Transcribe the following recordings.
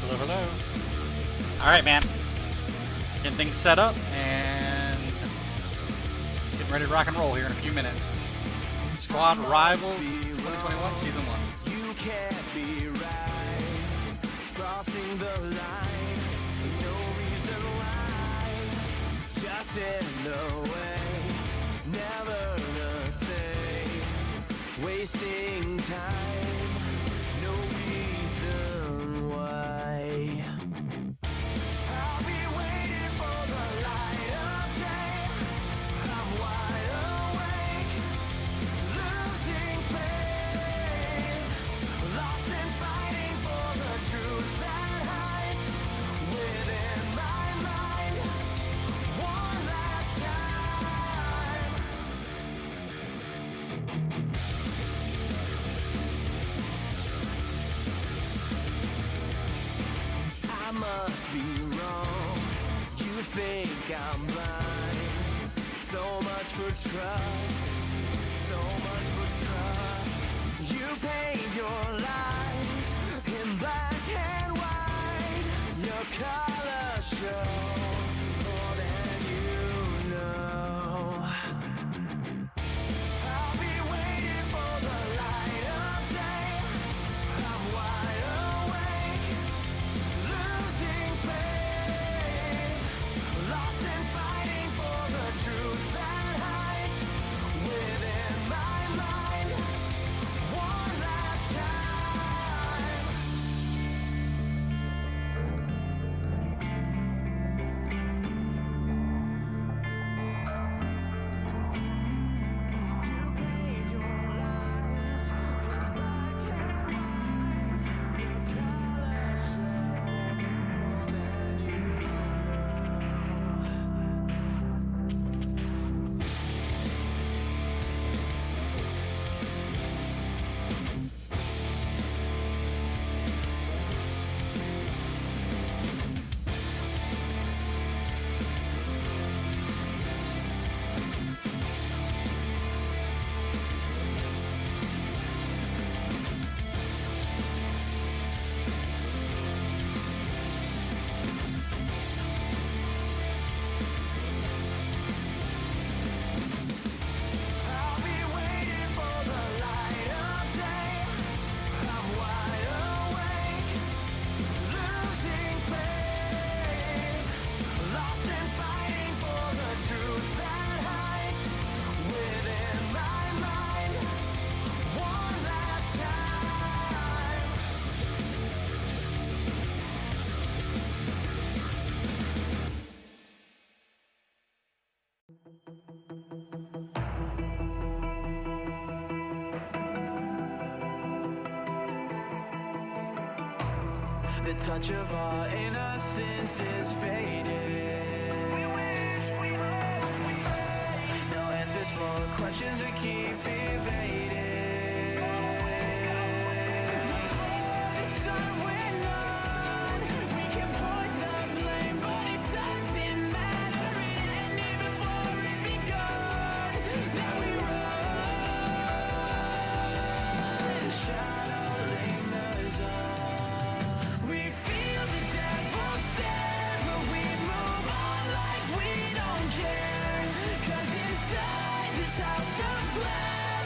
Hello, hello. Alright, man. Getting things set up and getting ready to rock and roll here in a few minutes. Squad Rivals 2021 Season 1. You can't be right. Crossing the line. No reason why. Just in the way. Never the same. Wasting time. No reason why. I'll be waiting for the light of day. I'm wide awake. Losing faith. Lost and fighting for the truth that hides within my mind. One last time. I must be wrong. You think I'm blind. So much for trust. So much for trust. You paint your lies in black and white. Your colors show more than you know. I'll be waiting for the light of day. I'm wide awake. Losing faith, lost and fighting for the truth that hides within my mind. One last time. You paid your lies in black and white. Your colors show more than you I'll be waiting for the light of day. I'm wide awake, losing faith, lost and fighting for the truth that hides within my mind. One last time. The touch of our innocence is faded. No answers for questions we keep evading. Before the sun went on, we can point the blame, but it doesn't matter. It ended before it begun. Now we run. The shadow lingers on. We feel the devil stare, but we move on like we don't care. 'Cause inside this house of glass,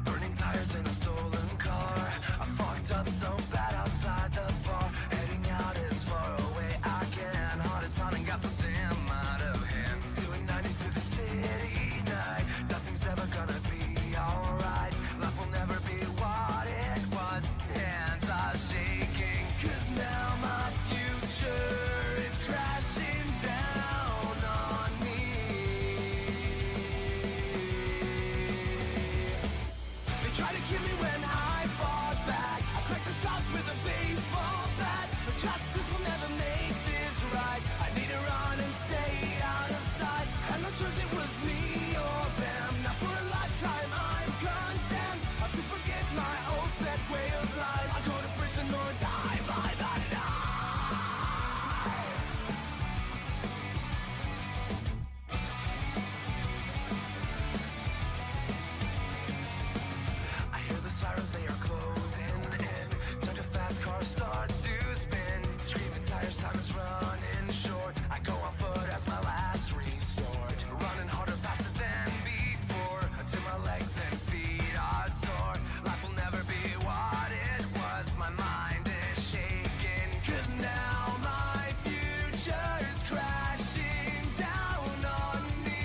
Burning tires in a stolen car. I fucked up so bad outside the bar. Heading out as far away I can. Heart is pounding, got so damn out of hand. Doing 90 through the city night. Nothing's ever gonna be alright. Life will never be what it was. Hands are shaking. 'Cause now my future is crashing down on me. They try to kill me when I fought back. I cracked the stars with a baseball bat. But justice will never make this right. I need to run and stay out of sight. Had no choice, it was me or them. Now for a lifetime I'm condemned. I could forget my old set way of life. I go to prison or die by the night. I hear the sirens, they are closing in. Such a fast car starts to spin. Screaming tires, time is running short. I go on foot as my last resort. Running harder, faster than before. Until my legs and feet are sore. Life will never be what it was. My mind is shaking. 'Cause now my future is crashing down on me.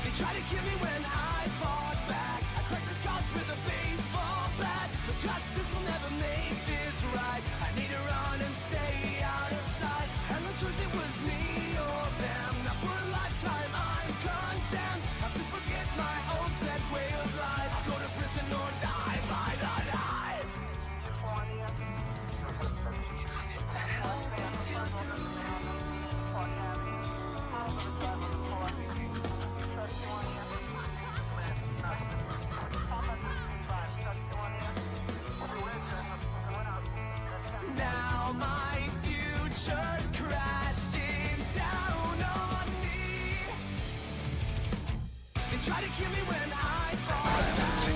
They try to kill me when I fought back. I cracked the scars with a baseball bat. But justice will never make this right. I need to run and stay out of sight. Had no choice, it was me or them. Now for a lifetime I'm condemned. I could forget my old set way of life. I go to prison or die by the knife. Now my future's crashing down on me. They try to kill me when I fall back.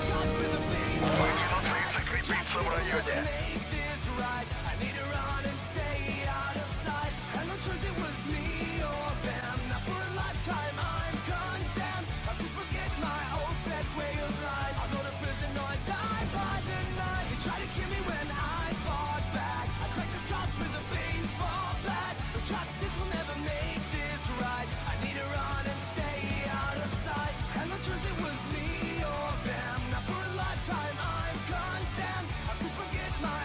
Shots with a baseball bat. Justice will never make this right. I need to run and stay out of sight. Had no choice, it was me or them. Now for a lifetime I'm condemned. I could forget my old set way of life. I'll go to prison or die by the night. They try to kill me when I fought back. I cracked the scars with a baseball bat. But justice will never make this right. I need to run and stay out of sight. Had no choice, it was me or them. Now for a lifetime I'm condemned. I could forget my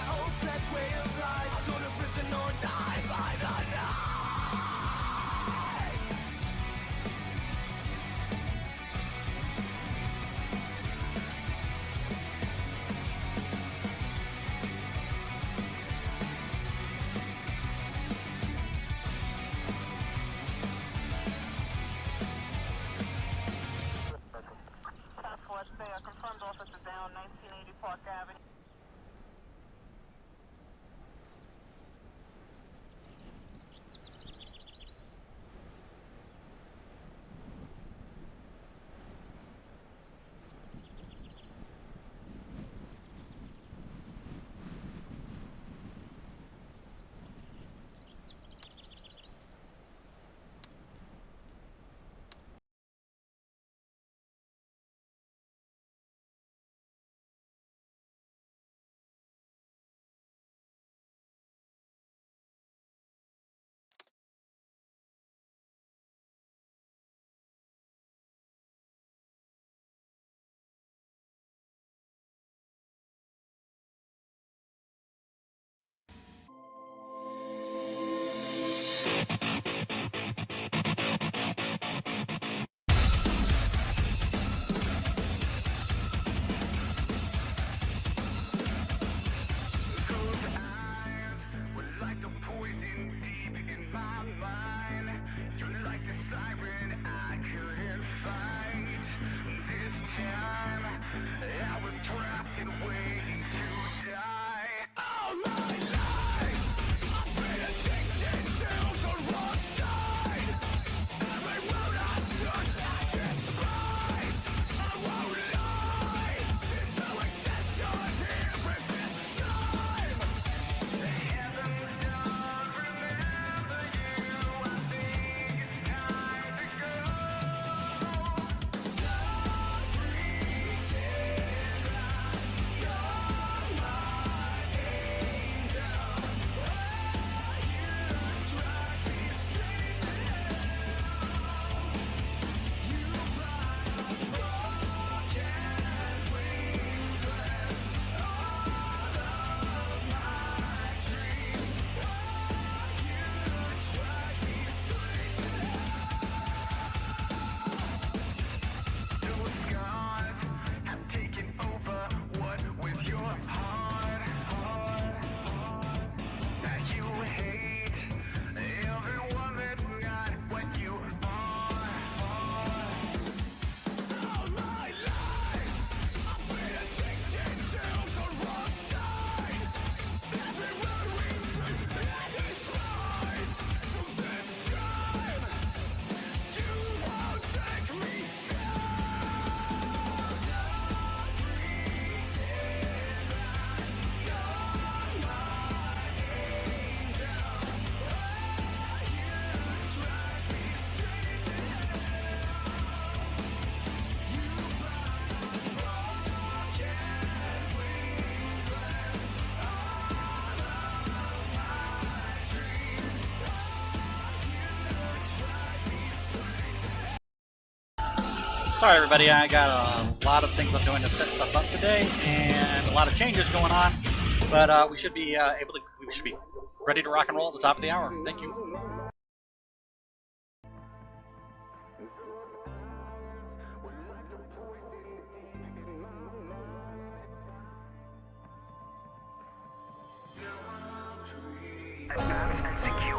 Sorry, everybody. I got a lot of things I'm doing to set stuff up today, and a lot of changes going on. But we should be we should be ready to rock and roll at the top of the hour. Thank you. Advanced and secure.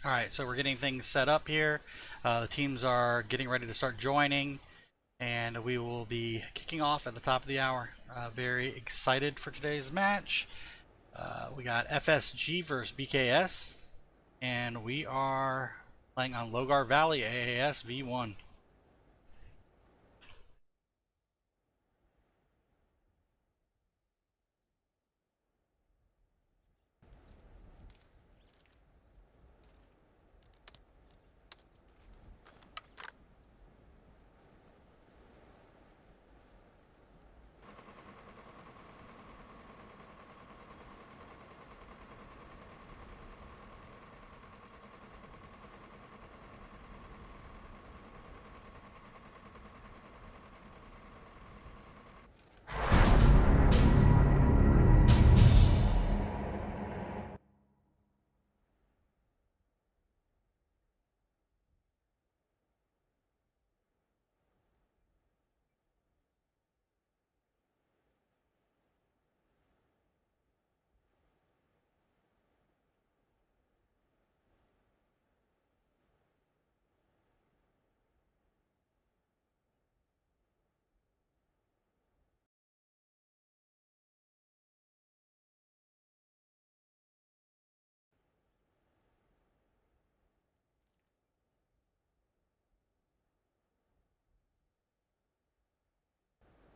All right, so we're getting things set up here. The teams are getting ready to start joining, and we will be kicking off at the top of the hour. Very excited for today's match. We got FSG versus BKS, and we are playing on Logar Valley AAS V1.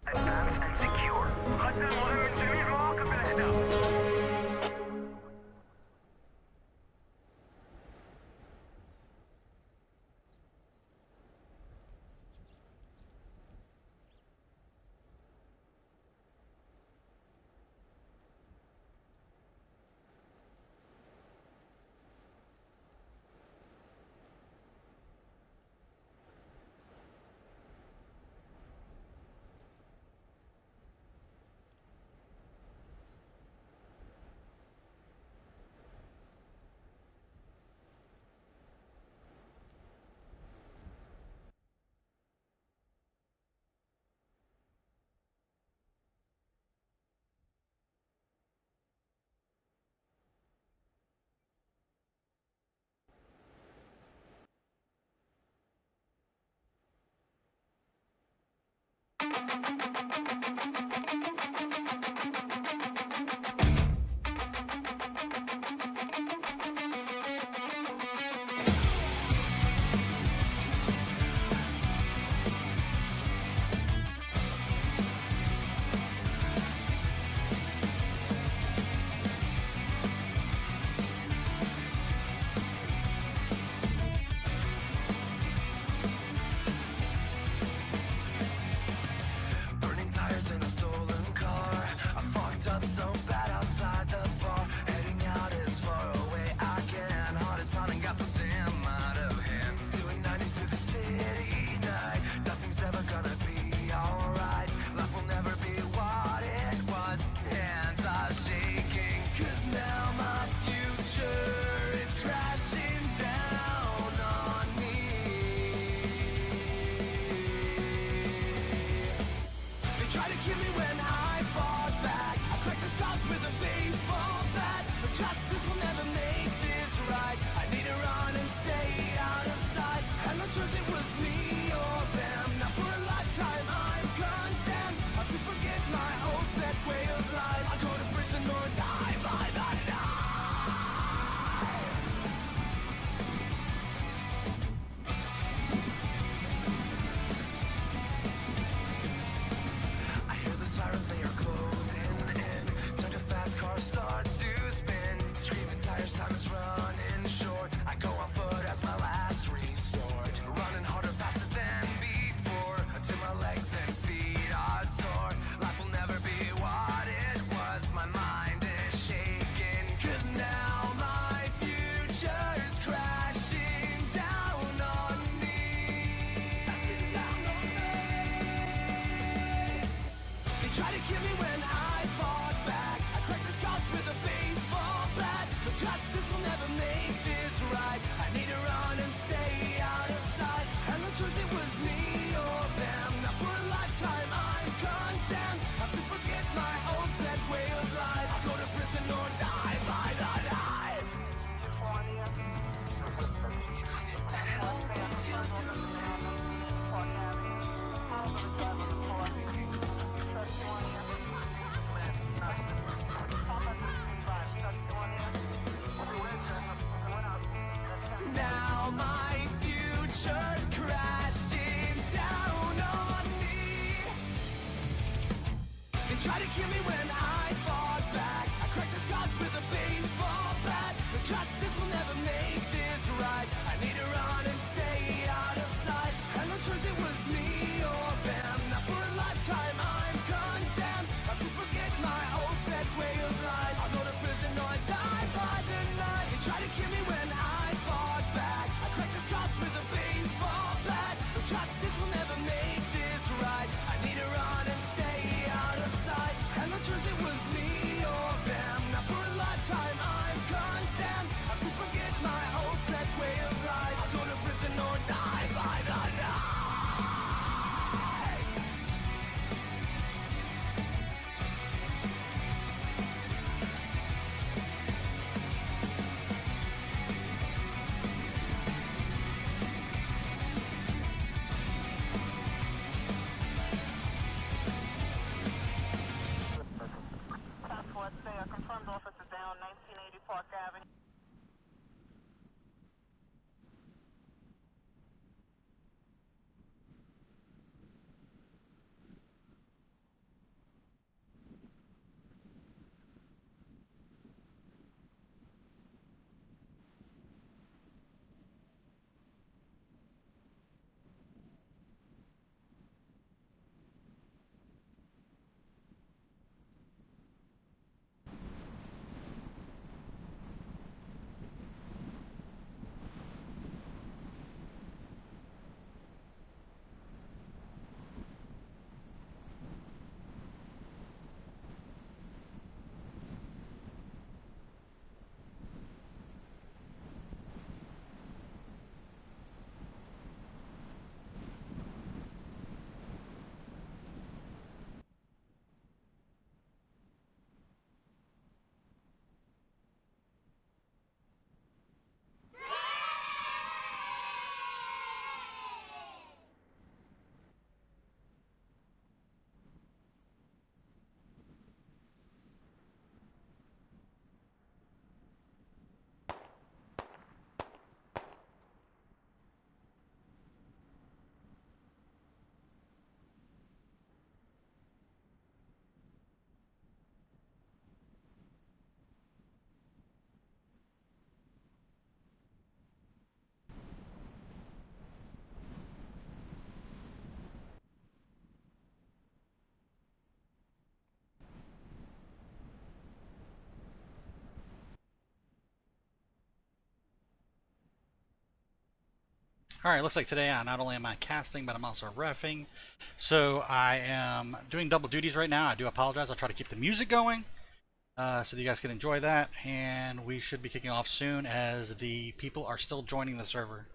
Advanced and secure. kill me when I fought back. I cracked the scars with a baseball bat. But justice will never make this right. I need to run and stay out of sight. And no choice, it was me or them. Now for a lifetime I'm condemned. I have to forget my old set way of life. I'll go to prison or die by the knife. Now my future's crashing down on me. They try to kill me when I fought back. I cracked the scars with a baseball bat. But justice will never make this right. I need to run and stay out of sight. And no choice, it was me or them. Now for a lifetime I'm condemned. I have to forget my old set way of life. I'll go to prison or die by the night. They try to kill me when I fought back. I cracked the scars with a baseball bat. But justice will never make this right. I need to run and stay out of sight. And no choice, it was me or them. Now for a lifetime I'm condemned. I have to forget my old set way of life. I'll go to prison or die by the night. Confirmed officer down 1980 Park Avenue. Alright, looks like today not only am I casting, but I'm also reffing. So I am doing double duties right now. I do apologize. I'll try to keep the music going so that you guys can enjoy that. And we should be kicking off soon as the people are still joining the server.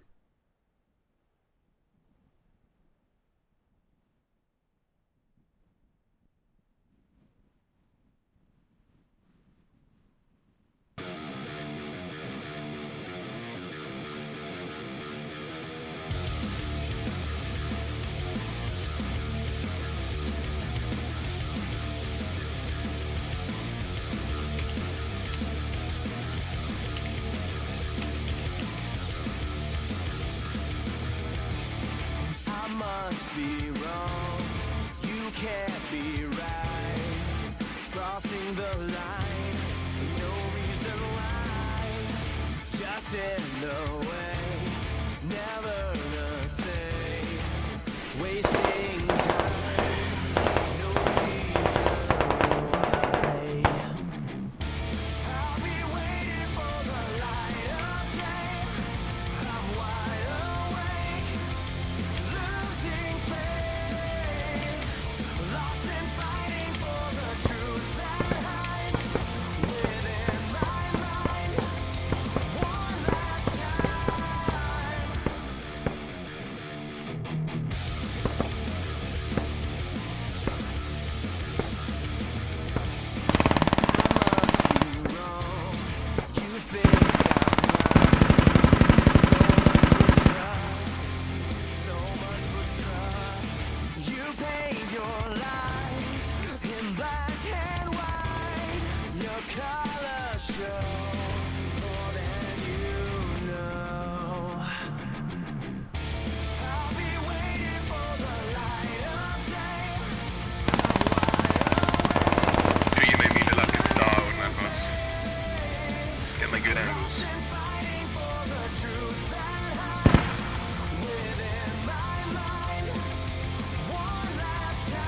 Must be wrong, you can't be right. Crossing the line, no reason why. Just in the way, never the same. Wasting time, no reason why. I'll be waiting for the light of day. I'm wide awake. Losing faith, lost and fighting for paint your lies in black and white. Your colors show more than you know. I'll be waiting for the light of day. Du ger mig min lilla pista och den här för oss. Get my good angles. Fighting for the truth that hides within my mind. One last time.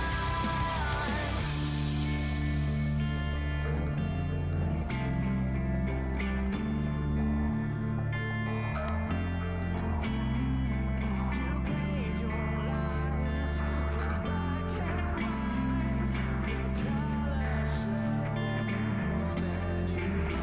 You paint your lies in black and white. Your colors show more than you know.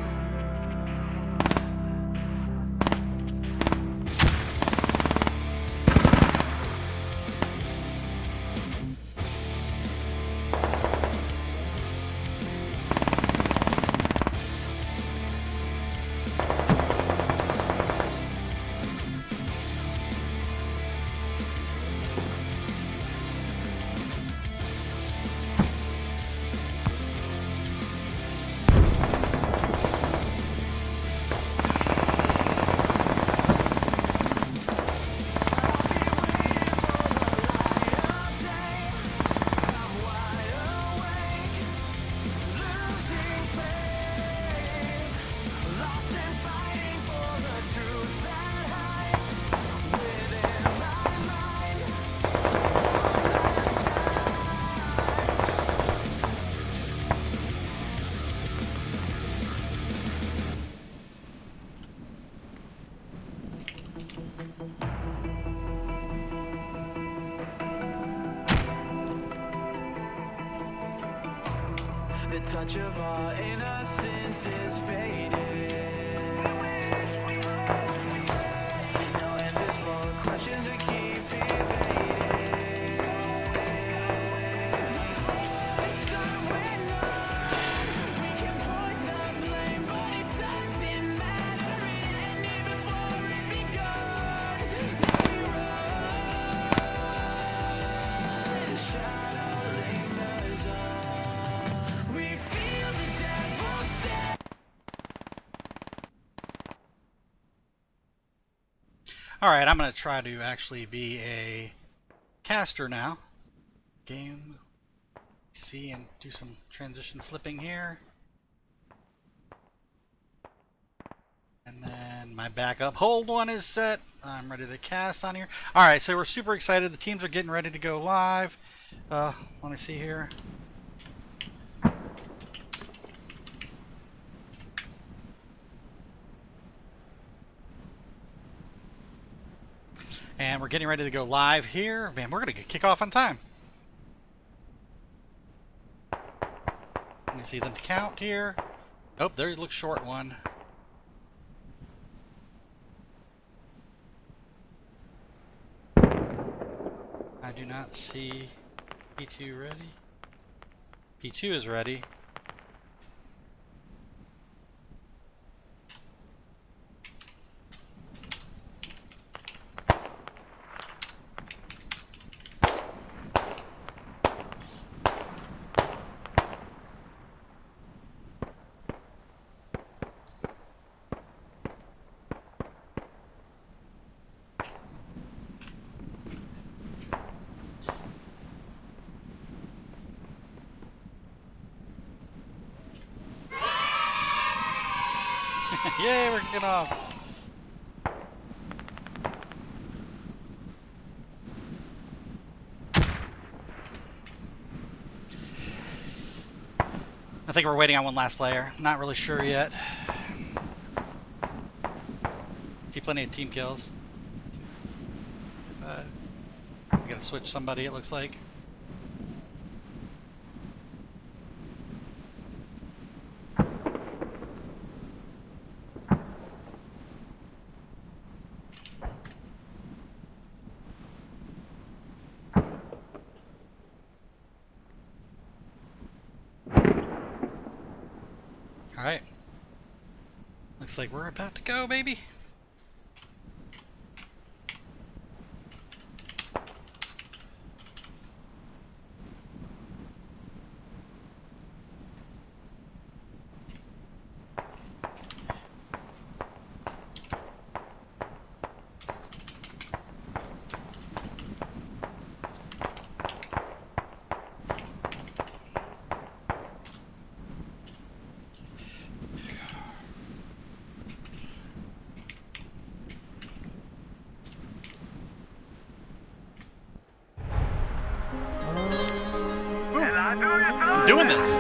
The touch of our innocence is faded. No answers for questions we keep evading. Somewhere known, we can point the blame, but it doesn't matter. It ended before it begun. Now we run. Shadow lingers on. We feel the devil stare. Alright, I'm going to try to actually be a caster now. Game. See and do some transition flipping here. And then my backup hold one is set. I'm ready to cast on here. Alright, so we're super excited. The teams are getting ready to go live. Let me see here. And we're getting ready to go live here. Man, we're going to kick off on time. You see them count here. Oh, there looks short one. I do not see P2 ready. P2 is ready. Yay, we're kicking off. I think we're waiting on one last player. Not really sure yet. See plenty of team kills. We gotta switch somebody, it looks like. Alright. Looks like we're about to go, baby. I'm doing this.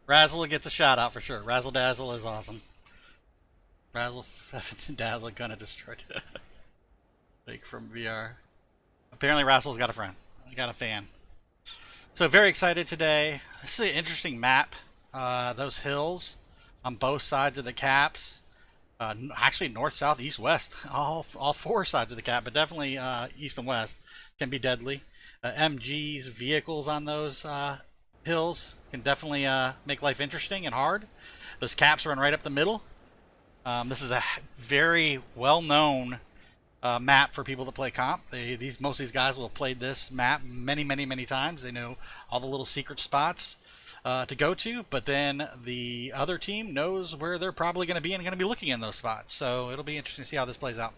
Razzle gets a shout out for sure. Razzle Dazzle is awesome. Razzle Dazzle gonna destroy it. Like from VR. Apparently Razzle's got a friend. I got a fan. So very excited today. This is an interesting map. Those hills on both sides of the caps. Actually north, south, east, west. All four sides of the cap, but definitely east and west can be deadly. MG's vehicles on those hills can definitely make life interesting and hard. Those caps run right up the middle. This is a very well-known map for people that play comp. Most of these guys will have played this map many times. They know all the little secret spots to go to, but then the other team knows where they're probably going to be and going to be looking in those spots. So it'll be interesting to see how this plays out.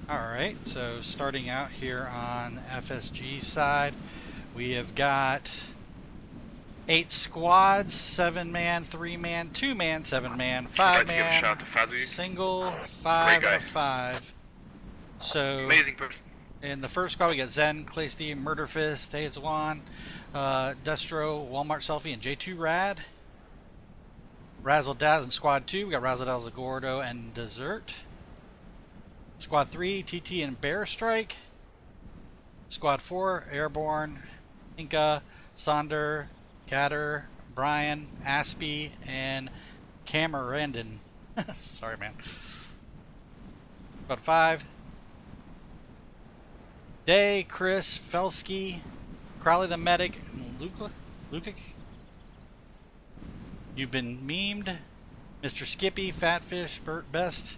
Alright, so starting out here on FSG side, we have got 8 squads, 7-man, 3-man, 2-man, 7-man, 5-man, single, 5 out of 5. So Amazing person. in the first squad we got Zen, Claysty, Murderfist, Aizwan, Destro, Walmart Selfie, and J2 Rad. Razzle Dazzle in squad 2, we got Razzle Dazzle, Gordo, and Dessert. Squad 3, TT and Bear Strike. Squad 4, Airborne, Inca, Sonder, Gatter, Brian, Aspie, and Camerandon. Sorry, man. Squad 5, Day, Chris, Felsky, Crowley the Medic, and Lukic. You've been memed. Mr. Skippy, Fatfish, Burt Best,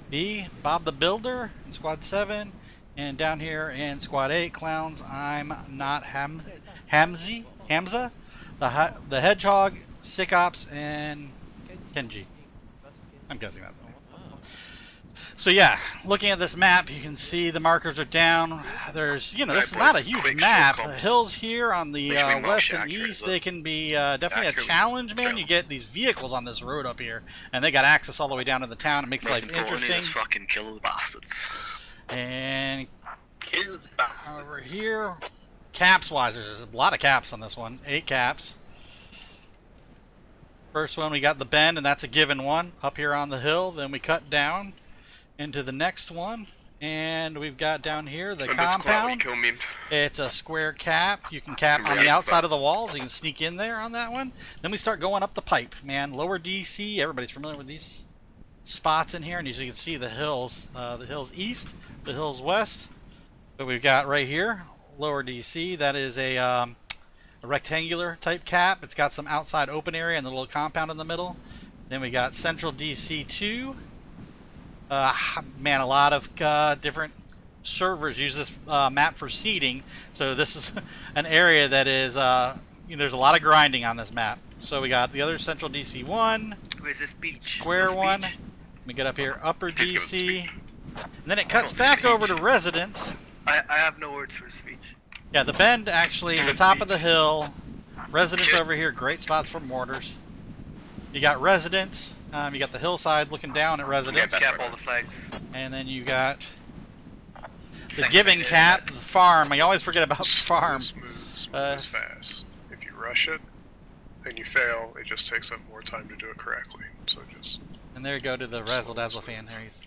B, Bob the Builder in Squad 7, and down here in Squad 8, Clowns, I'm Not Hamza, the Hedgehog, Sick Ops, and Kenji. I'm guessing that's the name. So yeah, looking at this map, you can see the markers are down. There's, this is not a huge map. The hills here on the west and east, they can be definitely a challenge, man. You get these vehicles on this road up here, and they got access all the way down to the town. It makes life interesting. Fucking kill the bastards. And over here, caps-wise, there's a lot of caps on this one. 8 caps. First one, we got the bend, and that's a given one up here on the hill. Then we cut down into the next one, and we've got down here the compound. It's a square cap. You can cap on the outside of the walls. You can sneak in there on that one. Then we start going up the pipe, man. Lower DC, everybody's familiar with these spots in here, and as you can see, the hills east, the hills west. So we've got right here, lower DC. That is a rectangular type cap. It's got some outside open area and the little compound in the middle. Then we got central DC 2. Man, a lot of different servers use this map for seeding, so this is an area that is, there's a lot of grinding on this map. So we got the other central DC 1, where's this beach? square one, we get up here, upper DC, and then it cuts back over to residence. I have no words for speech. Yeah, the bend actually, the top of the hill, residence over here, great spots for mortars. You got residence. You got the hillside looking down at residence. Cap all the flags. And then you got the giving cap, the farm. I always forget about farm. Smooth fast. If you rush it and you fail, it just takes up more time to do it correctly. So just. And there you go to the Razzle Dazzle fan there. He's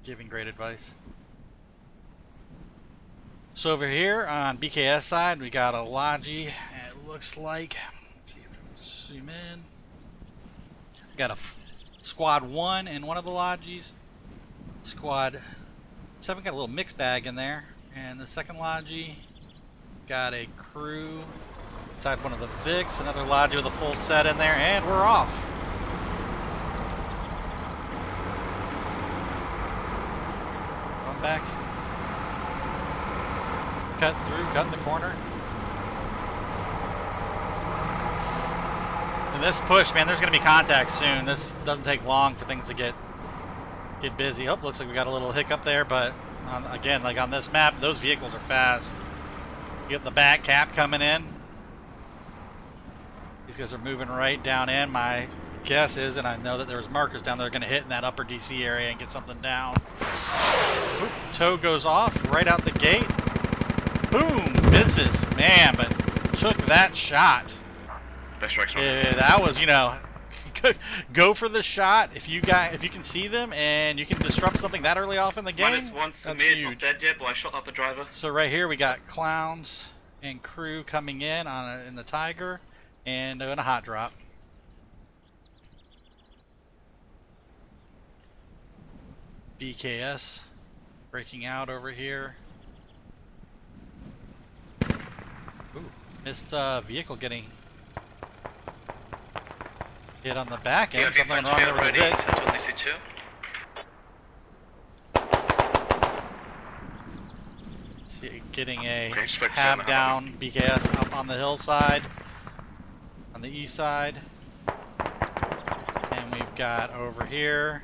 giving great advice. So over here on BKS side, we got a Logi. It looks like. Let's see if I can zoom in. Got a squad 1 in one of the Logis. Squad 7 got a little mixed bag in there. And the second Logi got a crew inside one of the Vics. Another Logi with a full set in there. And we're off. Going back. Cut through, cut in the corner. This push, man, there's going to be contact soon. This doesn't take long for things to get busy. Oh, looks like we got a little hiccup there, but again, like on this map, those vehicles are fast. You get the back cap coming in. These guys are moving right down in. My guess is, and I know that there's markers down there, going to hit in that upper DC area and get something down. Oop, toe goes off right out the gate. Boom, misses, man, but took that shot. Best strikes on. Yeah, that was, you know, go for the shot if you can see them and you can disrupt something that early off in the game. -1 That's Samir's huge. not dead yet, but I shot out the driver. So right here we got clowns and crew coming in in the Tiger and doing a hot drop. BKS breaking out over here. Ooh, missed vehicle getting hit on the back end. Something wrong there with the Vic. See, getting a hab down. BKS up on the hillside, on the east side, and we've got over here.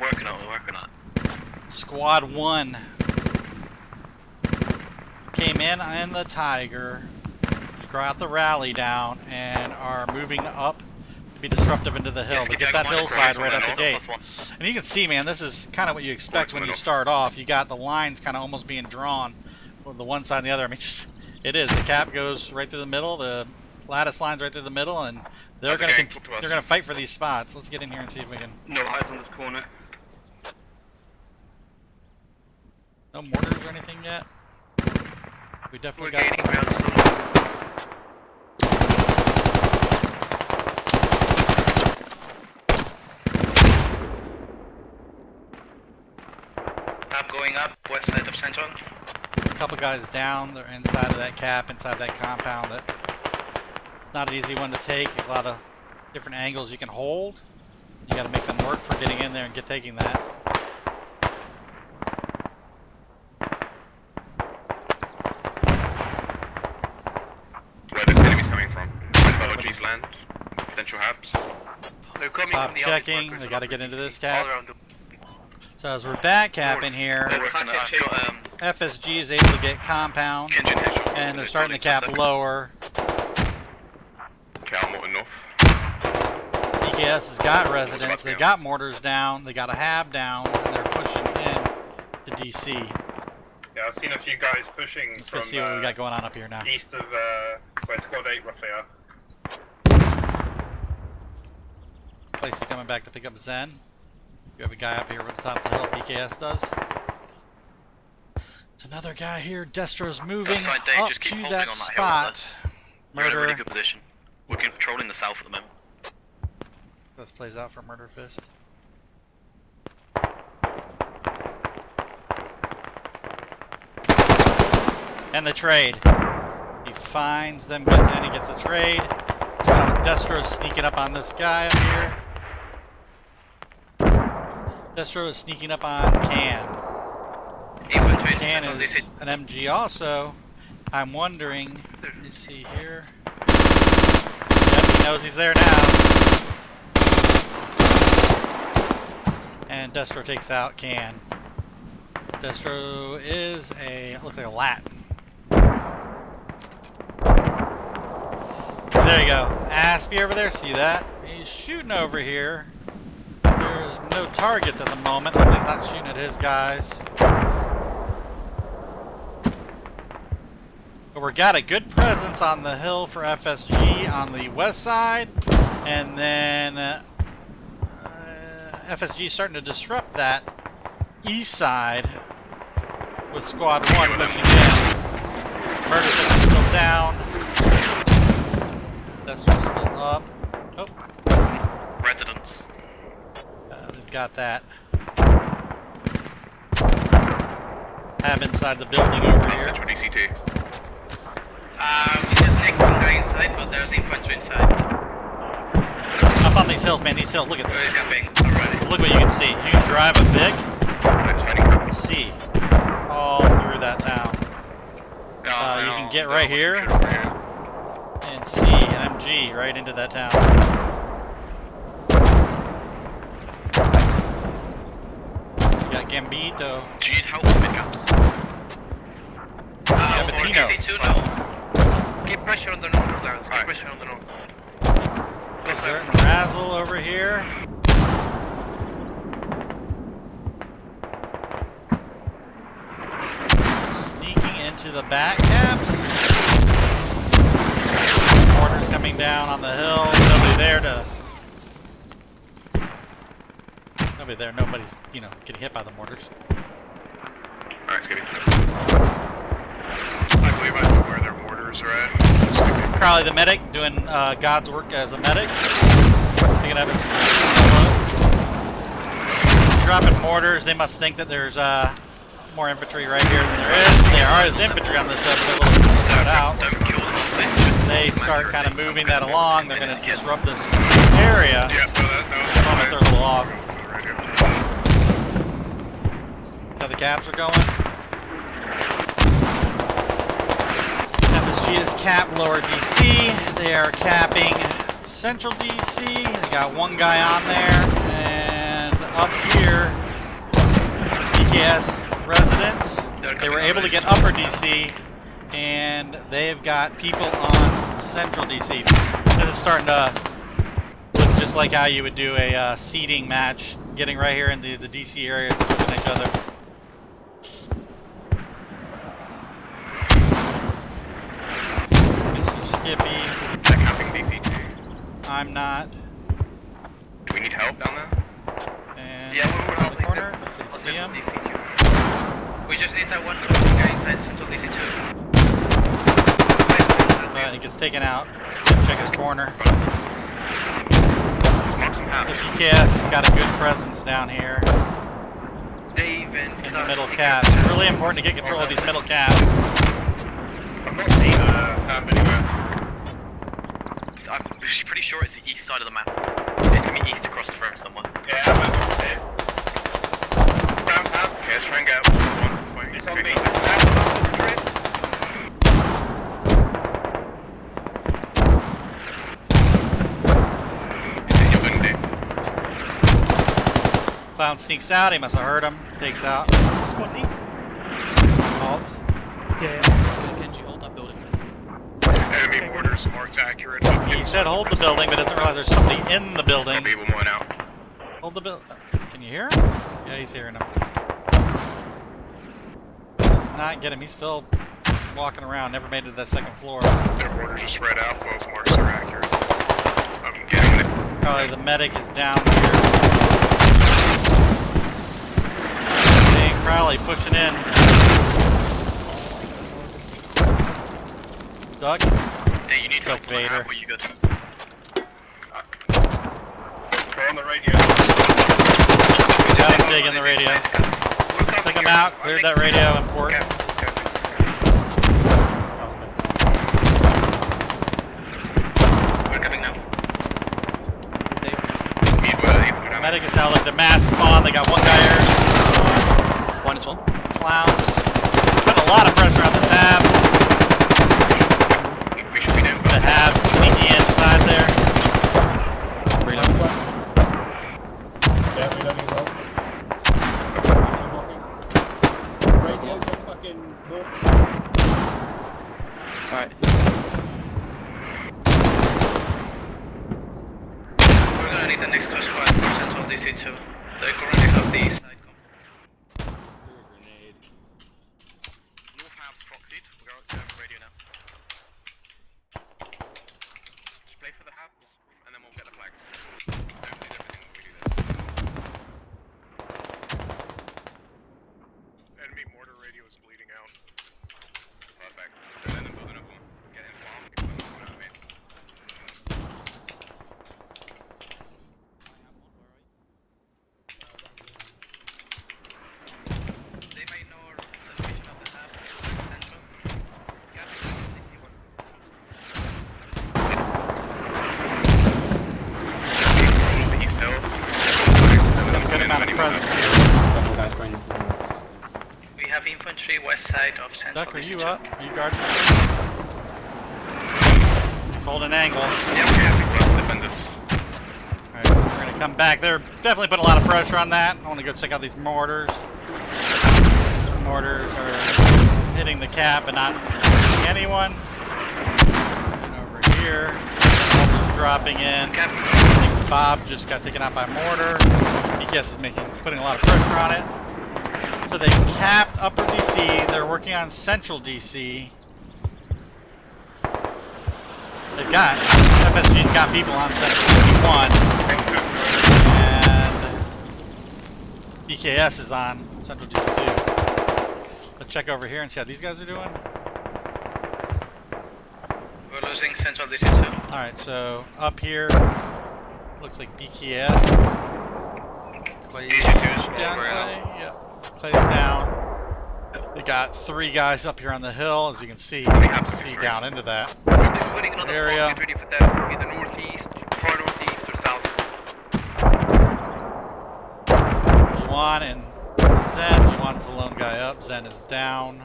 Working on it. Squad 1 came in the Tiger, got the rally down, and are moving up to be disruptive into the hill. They get that hillside right at the gate. And you can see, man, this is kind of what you expect when you start off. You got the lines kind of almost being drawn on the one side and the other. I mean, just it is. The cap goes right through the middle. The lattice line's right through the middle, and they're gonna fight for these spots. Let's get in here and see if we can. No eyes on the corner. No mortars or anything yet. We definitely We're got gaining some. ground slowly. I'm going up, west side of Central. A couple guys down. They're inside of that cap, inside that compound. That it's not an easy one to take. A lot of different angles you can hold. You got to make them work for getting in there and taking that. Where the enemies coming from? Where the OGs land? Potential habs? They're coming Pop from the checking. markers They got to get into this all cap. around the So as we're back capping here, FSG is able to get compound, and they're starting to cap lower. Okay, I'm not enough. BKS has got residents. They got mortars down. They got a hab down, and they're pushing in to DC. Yeah, I've seen a few guys pushing Let's from go see what we got going on up here now. east of where Squad 8 roughly are. Placey coming back to pick up Zen. You have a guy up here at the top of the hill. BKS does. There's another guy here. Destro's moving That's right, Dave. up Just keep to holding that on that hill spot. We're in a really Murder. good position. We're controlling the south at the moment. This plays out for Murder Fist. And the trade. He finds them, gets in, he gets the trade. So now Destro's sneaking up on this guy up here. Destro is sneaking up on Can. Can is an MG also. I'm wondering, let me see here. Yep, he knows he's there now. And Destro takes out Can. Destro is looks like a Latin. So there you go. Aspie over there, see that? He's shooting over here. There's no targets at the moment. Hopefully he's not shooting at his guys. But we got a good presence on the hill for FSG on the west side. And then FSG starting to disrupt that east side with Squad 1 pushing in. Murder Fist is still down. That's still up. Oh. Residents. They've got that. Hab inside the building over here. Central DCT. We just take one guy inside, but there's infantry inside. Up on these hills, man. These hills. Look at We're this. camping. Alright. Look what you can see. You can drive a Vic and see all through that town. You can get right here and see an MG right into that town. You got Gambito. Do you need help with pickups? Gabatino. DC2 now. Keep pressure on the north, Clarence. Keep pressure on the north. Desert and Razzle over here. Sneaking into the back caps. Mortars coming down on the hill. Nobody there to. Nobody there. Nobody's, getting hit by the mortars. Alright, Skippy. I believe I know where their mortars are at. Crowley the medic doing God's work as a medic. Picking up his dropping mortars. They must think that there's more infantry right here than there is. There is infantry on this side, but they're looking to spread out. They start kind of moving that along. They're going to disrupt this area. Yeah, so that was At the moment they're a little off. How the caps are going. FSG is capped lower DC. They are capping central DC. They got one guy on there. And up here, BKS residents. They were able to get upper DC. And they've got people on central DC. This is starting to look just like how you would do a seeding match. Getting right here into the DC areas and pushing each other. Skippy. They're capping DC2. I'm not. Do we need help down there? And Yeah, we're in the helping corner. them. Can you see him? DC2. We just need that one guy inside central DC2. And he gets taken out. Check his corner. Mark some So halves. BKS has got a good presence down here Dave and in the middle caps. Really important to get control of these middle caps. I'm not seeing a half anywhere. I'm pretty sure it's the east side of the map. It's gonna be east across the front somewhere. Yeah, I'm not see it. Round half. Okay, let's try and get one point. It's on me. You're going to do. Clown sneaks out. He must have heard him. Takes out. Halt. Enemy mortars marked accurate. He said hold the building, but doesn't realize there's somebody in the building. Probably one more now. Hold the building. Can you hear him? Yeah, he's hearing him. Does not get him. He's still walking around. Never made it to that second floor. Their mortars just spread out. Both marks are accurate. I'm getting it. Probably the medic is down here. Dang, Crowley pushing in. Duck. Hey, you need help Duck on the Vader. map, or you good? Go on the radio. Got him big in the radio. Took him out, cleared that radio, important. We're coming now. Medic is out like the mass spawn. They got one guy here. One is one. Clowns. Put a lot of pressure on this hab. We should be down. The hab sneaky inside there. Yeah, reloading as well. Radio, just fucking move. Alright. We're gonna need the next two squad for central DC2. They currently have the side com. North halves proxied. We're going to radio now. Just play for the halves, and then we'll get the flag. Don't need everything when we do this. Enemy mortar radio is bleeding out. Perfect. And then build another one. Get in farm. Because I'm not going to win. west side of Central. Duck, are you up? Are you guarding? He's holding an angle. Yeah, okay, I think we'll defend this. Alright, we're gonna come back. They're definitely putting a lot of pressure on that. I want to go check out these mortars. The mortars are hitting the cap and not hitting anyone. And over here, mortars dropping in. I think Bob just got taken out by a mortar. BKS is putting a lot of pressure on it. So they capped Upper DC. They're working on Central DC. They've got FSG's got people on Central DC 1, and BKS is on Central DC 2. Let's check over here and see how these guys are doing. We're losing Central DC 2. All right, so up here looks like BKS. Clay down, Clay. Yeah, Clay's down. They got 3 guys up here on the hill, as you can see. You can see down into that Putting another area. get ready for that. Either northeast, far northeast, or south. Juwan and Zen. Juwan's the lone guy up. Zen is down.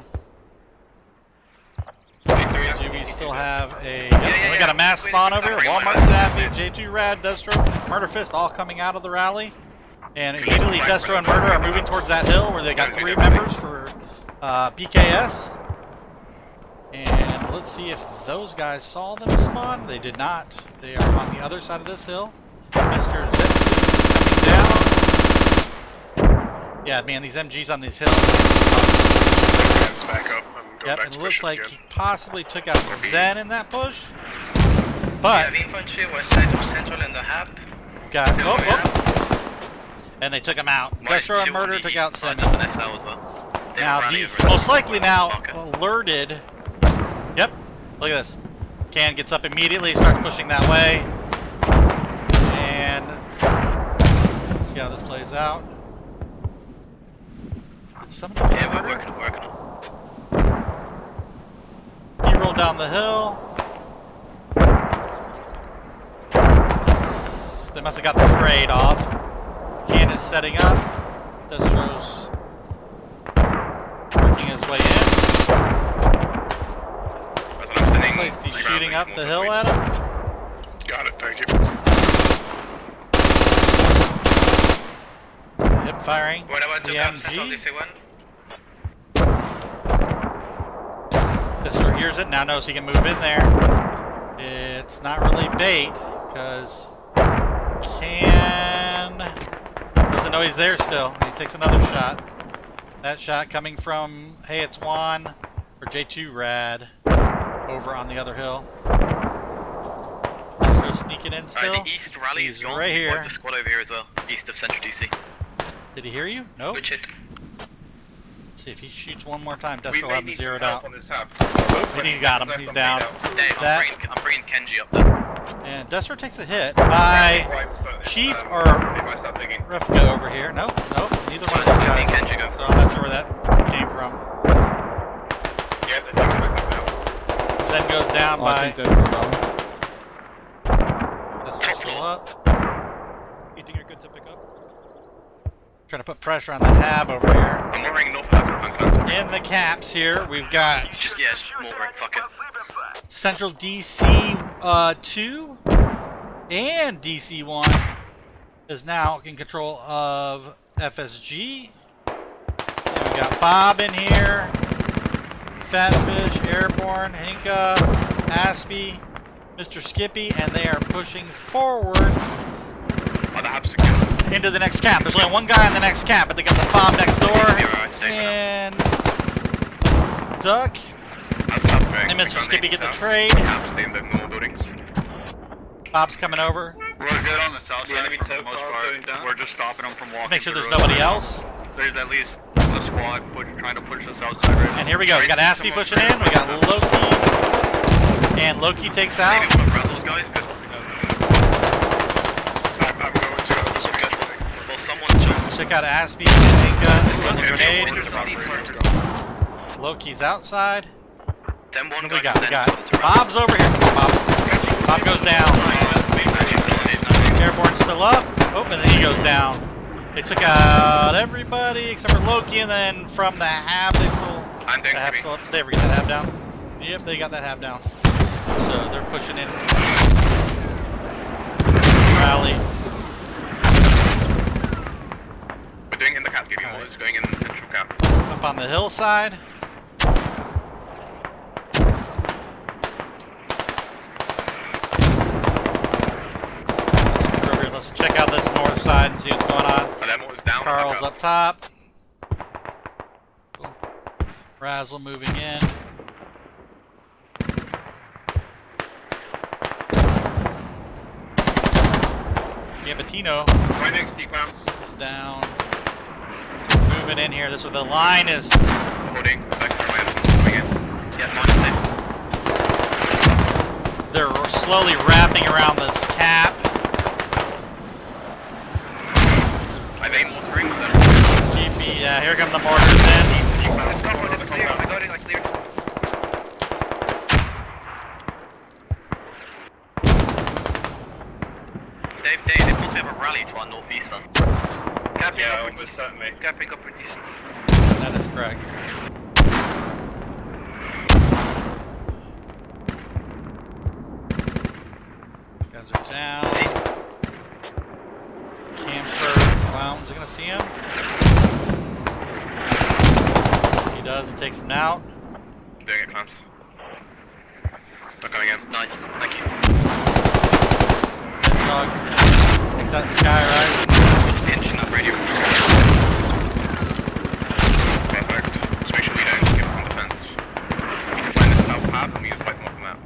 Do we still have a... Yep, we got a mass spawn over here. Walmart, Sassy, J2 Rad, Destro, Murder Fist all coming out of the rally. And immediately Destro and Murder are moving towards that hill where they got 3 members for BKS. And let's see if those guys saw them spawn. They did not. They are on the other side of this hill. Mr. Zetsu is coming down. Yeah, man, these MGs on these hills. Back up. Yep, it looks like he possibly took out Zen in that push. We But have infantry west side of Central and the hub. got and they took him out. Destro and Murder took out Semi. Now he's most likely now alerted. Yep, look at this. Can gets up immediately, starts pushing that way. And let's see how this plays out. Did somebody get Yeah, we're murdered? working. He rolled down the hill. They must have got the trade off. Can is setting up. Destro's working his way in. Placed he's shooting up the hill at him. Got it, thank you. Hip firing. What about the Central MG. DC 1? Destro hears it, now knows he can move in there. It's not really bait, because Can doesn't know he's there still. He takes another shot. That shot coming from, hey, it's Juan, or J2 Rad, over on the other hill. Destro sneaking in still. The east rally He's is gone. right here. The squad over here as well, east of Central DC. Did he hear you? Nope. Good shit. Let's see if he shoots one more time. We Destro will may have him need zeroed some help out. on this hub. He got him. He's down. Dave, That- I'm bringing Kenji up there. And Destro takes a hit by Chief or Rifka over here. Nope, neither one of those guys. Kenji go. So I'm not sure where that came from. Yeah, the dude's back up now. Zen goes down by. Destro's still up. You think you're good to pick up? Trying to put pressure on that hab over here. I'm moving north back. In the caps here, we've got Just more right, fuck it. Central DC 2 and DC 1 is now in control of FSG. And we got Bob in here, Fatfish, Airborne, Hinka, Aspie, Mr. Skippy, and they are pushing forward into the next cap. There's only one guy on the next cap, but they got the fob next door. And Duck and Mr. Skippy get the trade. Bob's coming over. We're good on the south side for the most part. We're just stopping them from walking. Make sure there's through nobody us. else. There's at least a squad trying to push us outside right now. And here we go. We got Aspie pushing in. We got Loki. And Loki takes out. Maybe one of Razzle's guys could. I'm going to. Well, someone jumped. Took out Aspie and Inca. Throwing the grenade. Loki's outside. Then one What guy we got? can We send got someone to Bob's over here. Bob goes down. Airborne's still up. Oh, and then he goes down. They took out everybody except for Loki, and then from the half they still I'm doing That TV. half, did they ever get that half down? Yep, they got that half down. So they're pushing in. Rally. We're doing in the cap, giving orders, going in the central cap. Up on the hillside. Let's check out this north side and see what's going on. Palermo is down. Carl's up top. Razzle moving in. Gambitino Right next to you, Clowns. is down. Moving in here. This is where the line is. Holding. Back to my moving in. Yeah, mine is safe. They're slowly wrapping around this cap. I've aimed watering with them. GP, yeah, here come the mortars in. This compound is clear. I got it, I cleared. Dave, they must have a rally to our northeast, son. Capping Yeah, up almost pretty certainly. Capping up pretty soon. That is correct. These guys are down. Camphor, Clown's gonna see him. He does, he takes him out. Doing it, Clowns. Not coming in. Nice, thank you. Hedgehog takes out Sky Rise. Pinching that radio. Perfect. Just make sure we don't get from defense. We need to find the south path and we need to fight them off the map.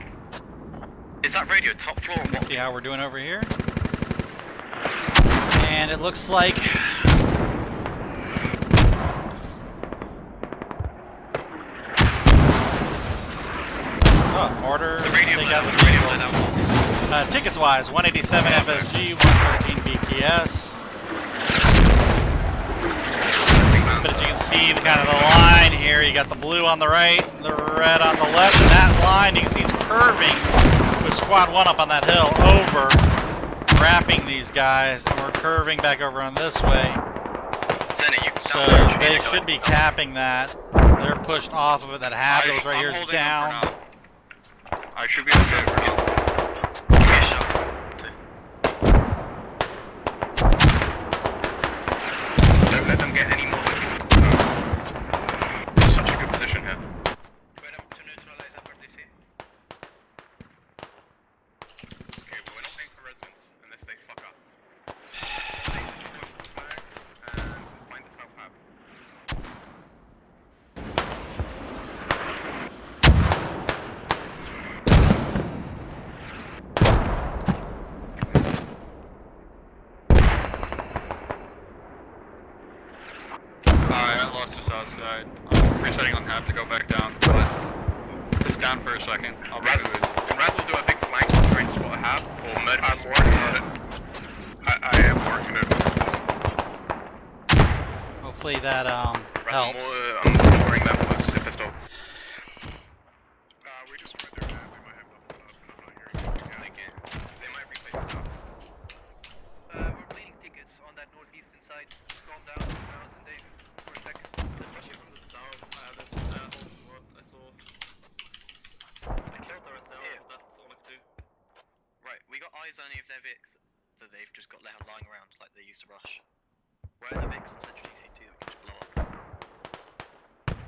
Is that radio top floor or Let's what? see how we're doing over here. And it looks like mortar. The radio Take lit out out. the The radio vehicles. lit out. Tickets wise, 187 FSG, 113 BKS. But as you can see, the kind of the line here, you got the blue on the right, the red on the left, and that line you can see is curving with Squad 1 up on that hill over, wrapping these guys, and we're curving back over on this way. Senna, you So down there, they you should go. be capping that. They're pushed off of it. That half that was right here is down. I should be able to Give me a shot. Don't let them get any more. Such a good position here. Wait up to neutralize upper DC. Okay, well, we're not paying for residents unless they fuck up. Take this point to the flag and find the south hub. Alright, I lost us outside. I'm resetting on half to go back down, but it's down for a second. I'll Razzle, remove it. can Razzle do a big flank to try and spot a hab or murder? I'm working on it. I am working it. Hopefully that helps. I'm lowering that with a pistol. We just tried their map. They might have leveled up, and I'm not hearing anything yet. Thank you. They might replace it now. We're bleeding tickets on that northeastern side. Calm down, Mounds and Dave, for a second. Especially from the south, this also what I saw. I killed the rest Yeah. that's all I could do. Right, we got eyes on any of their Vics that they've just got lying around like they used to rush. Where are the Vics on Central EC2 that we can just blow up?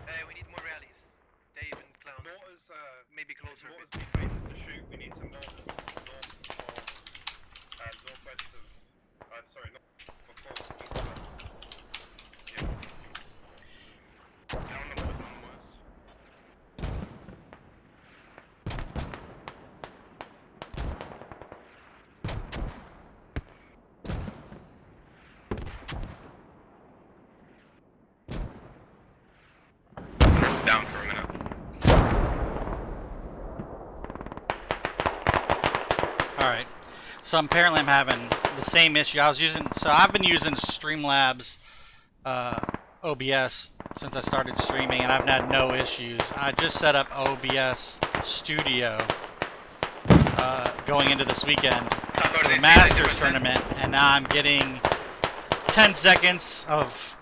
Hey, we need more rallies. Dave and Clowns. Mortars, Maybe closer. mortars need faces to shoot. We need some mortars north of, northwest of, sorry, not before, east of us. Down the north onwards. It was down for a minute. Alright, so apparently I'm having the same issue. I've been using Streamlabs OBS since I started streaming, and I've had no issues. I just set up OBS Studio going into this weekend for the Masters tournament, and now I'm getting 10 seconds of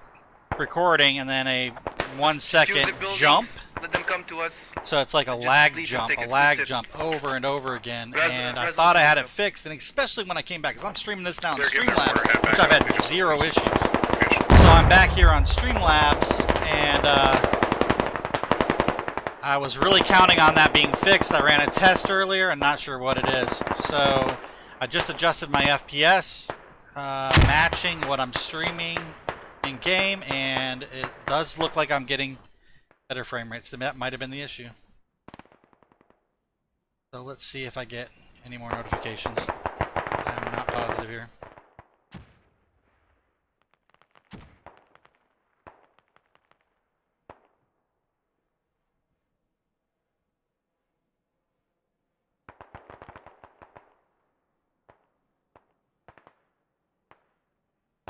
recording and then a 1 second jump. let them come to us. So it's like a Just lag leave the jump, tickets, a lag that's it. jump over and over again. And I Resident thought I had it window. fixed, and especially when I came back, because I'm streaming this now on They're getting their quarter Streamlabs, hat which back I've up. had They just zero lose issues. location. So I'm back here on Streamlabs, and I was really counting on that being fixed. I ran a test earlier, and not sure what it is. So I just adjusted my FPS, matching what I'm streaming in game, and it does look like I'm getting better frame rates. That might have been the issue. So let's see if I get any more notifications. I'm not positive here.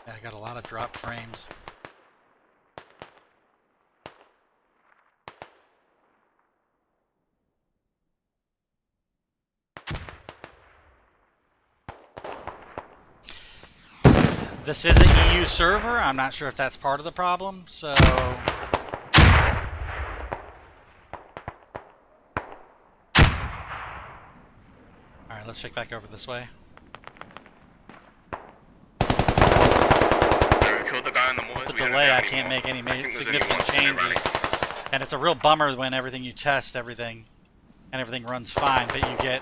Yeah, I got a lot of drop frames. This is an EU server. I'm not sure if that's part of the problem, so... Alright, let's check back over this way. We killed the guy on the moors. With We the don't delay, have I any can't more. make any I think there's only significant one in the changes. rally. And it's a real bummer when everything you test, everything runs fine, but you get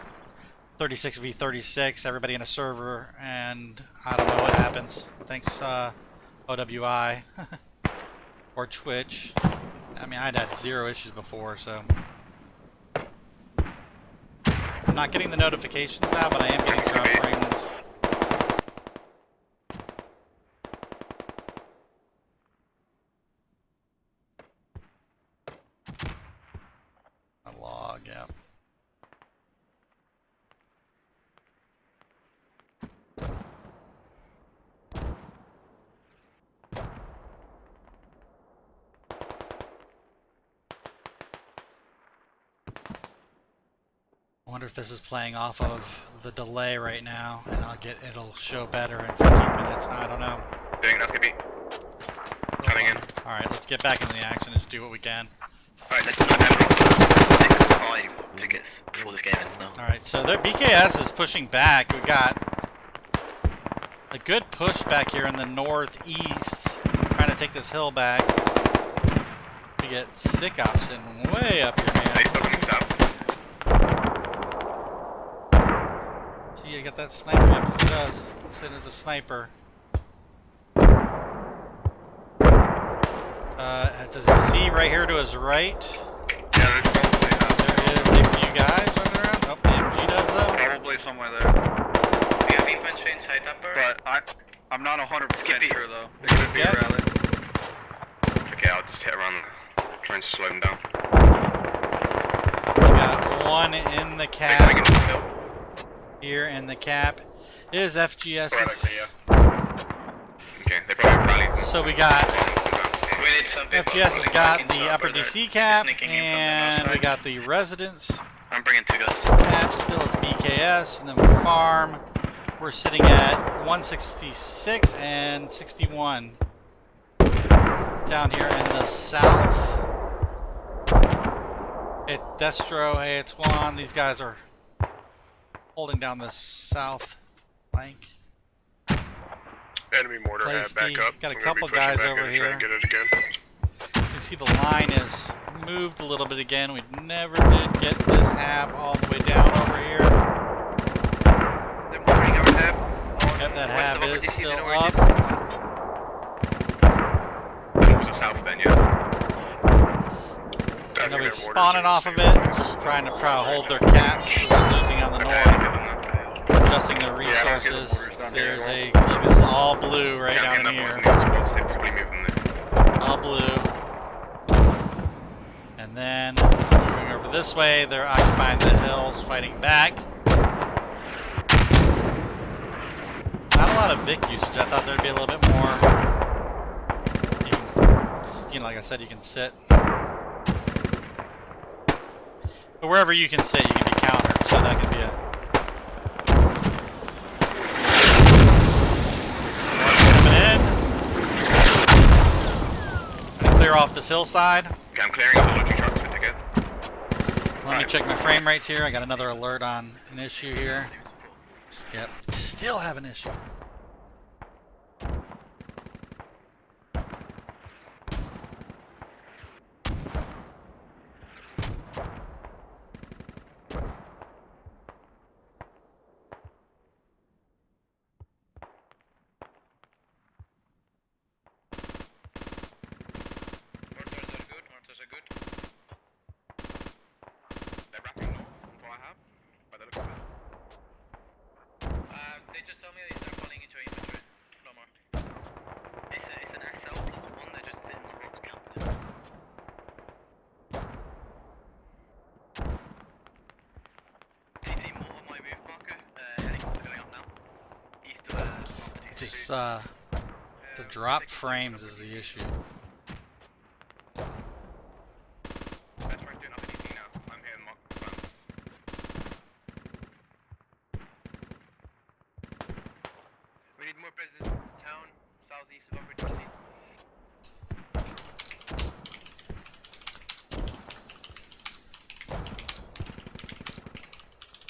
36 v 36, everybody in a server, and I don't know what happens. Thanks, OWI or Twitch. I mean, I'd had zero issues before, so I'm not getting the notifications now, but I am getting drop frames. A log, yeah. I wonder if this is playing off of the delay right now, and it'll show better in 15 minutes. I don't know. Doing that's gonna be coming in. All right, let's get back into the action and just do what we can. Alright, let's not have 6-5 tickets before this game ends now. All right, so their BKS is pushing back. We got a good push back here in the northeast, trying to take this hill back. We get sick ops sitting way up here, They man. still coming south. See, I got that sniper. Yep, he does. Sitting as a sniper. Does he see right here to his right? Yeah, there's probably There is a few guys running around. Oh, the MG does though. probably somewhere there. We have infantry inside upper. But I'm not 100% Skippy. sure though. It could be a Yep. rally. Okay, I'll just hit around, trying to slow them down. We got one in the They're coming cap. into the hill. Here in the cap is FGS's. Sporadically, yeah. Okay, they probably rallied. So we got We need some people FGS has pulling got back into the upper upper there. DC cap, Sneaking in from the north and we side. got the residence I'm bringing 2 guys. cap still is BKS, and then farm we're sitting at 166 and 61 down here in the south. Hey, Destro, hey, it's Juan. These guys are holding down the south flank. Enemy mortar hat Feisty. back up. Got a I'm gonna be couple pushing guys back over in and try here. and get it again. You can see the line is moved a little bit again. We never did get this hab all the way down over here. They're moving our tab. Yep, that West hab of upper is DC, still they know where it up. is. It was the south then, yeah. Guys And they're get their spawning mortars off in of the it, same place. trying to hold their caps so they're losing on the Okay, north, give them that. adjusting their Yeah, I don't get the resources. mortars down here There's at a, look, this is all blue right Yeah, down I'm in getting here. that boys in the spots. They're probably moving there. All blue. And then moving over this way, they're occupying the hills, fighting back. Not a lot of Vic usage. I thought there'd be a little bit more. You know, like I said, you can sit. But wherever you can sit, you can be countered. So that could be a. Coming in. Gonna clear off this hillside. Okay, I'm clearing up the looting trucks for tickets. Let me check my frame rates here. I got another alert on an issue here. Yep, still have an issue. Mortars are good, mortars are good. They're wrapping north, that's all I have. By the look of it. They just told me they're falling into infantry. No more. It's an SL plus one, they're just sitting on the rocks camping. TT more on my move marker. Helicopter going up now. East of TC. Just the drop frames is the issue. Let's try doing up at EC now. I'm here in Mark. We need more presence in town, southeast of Upper DC.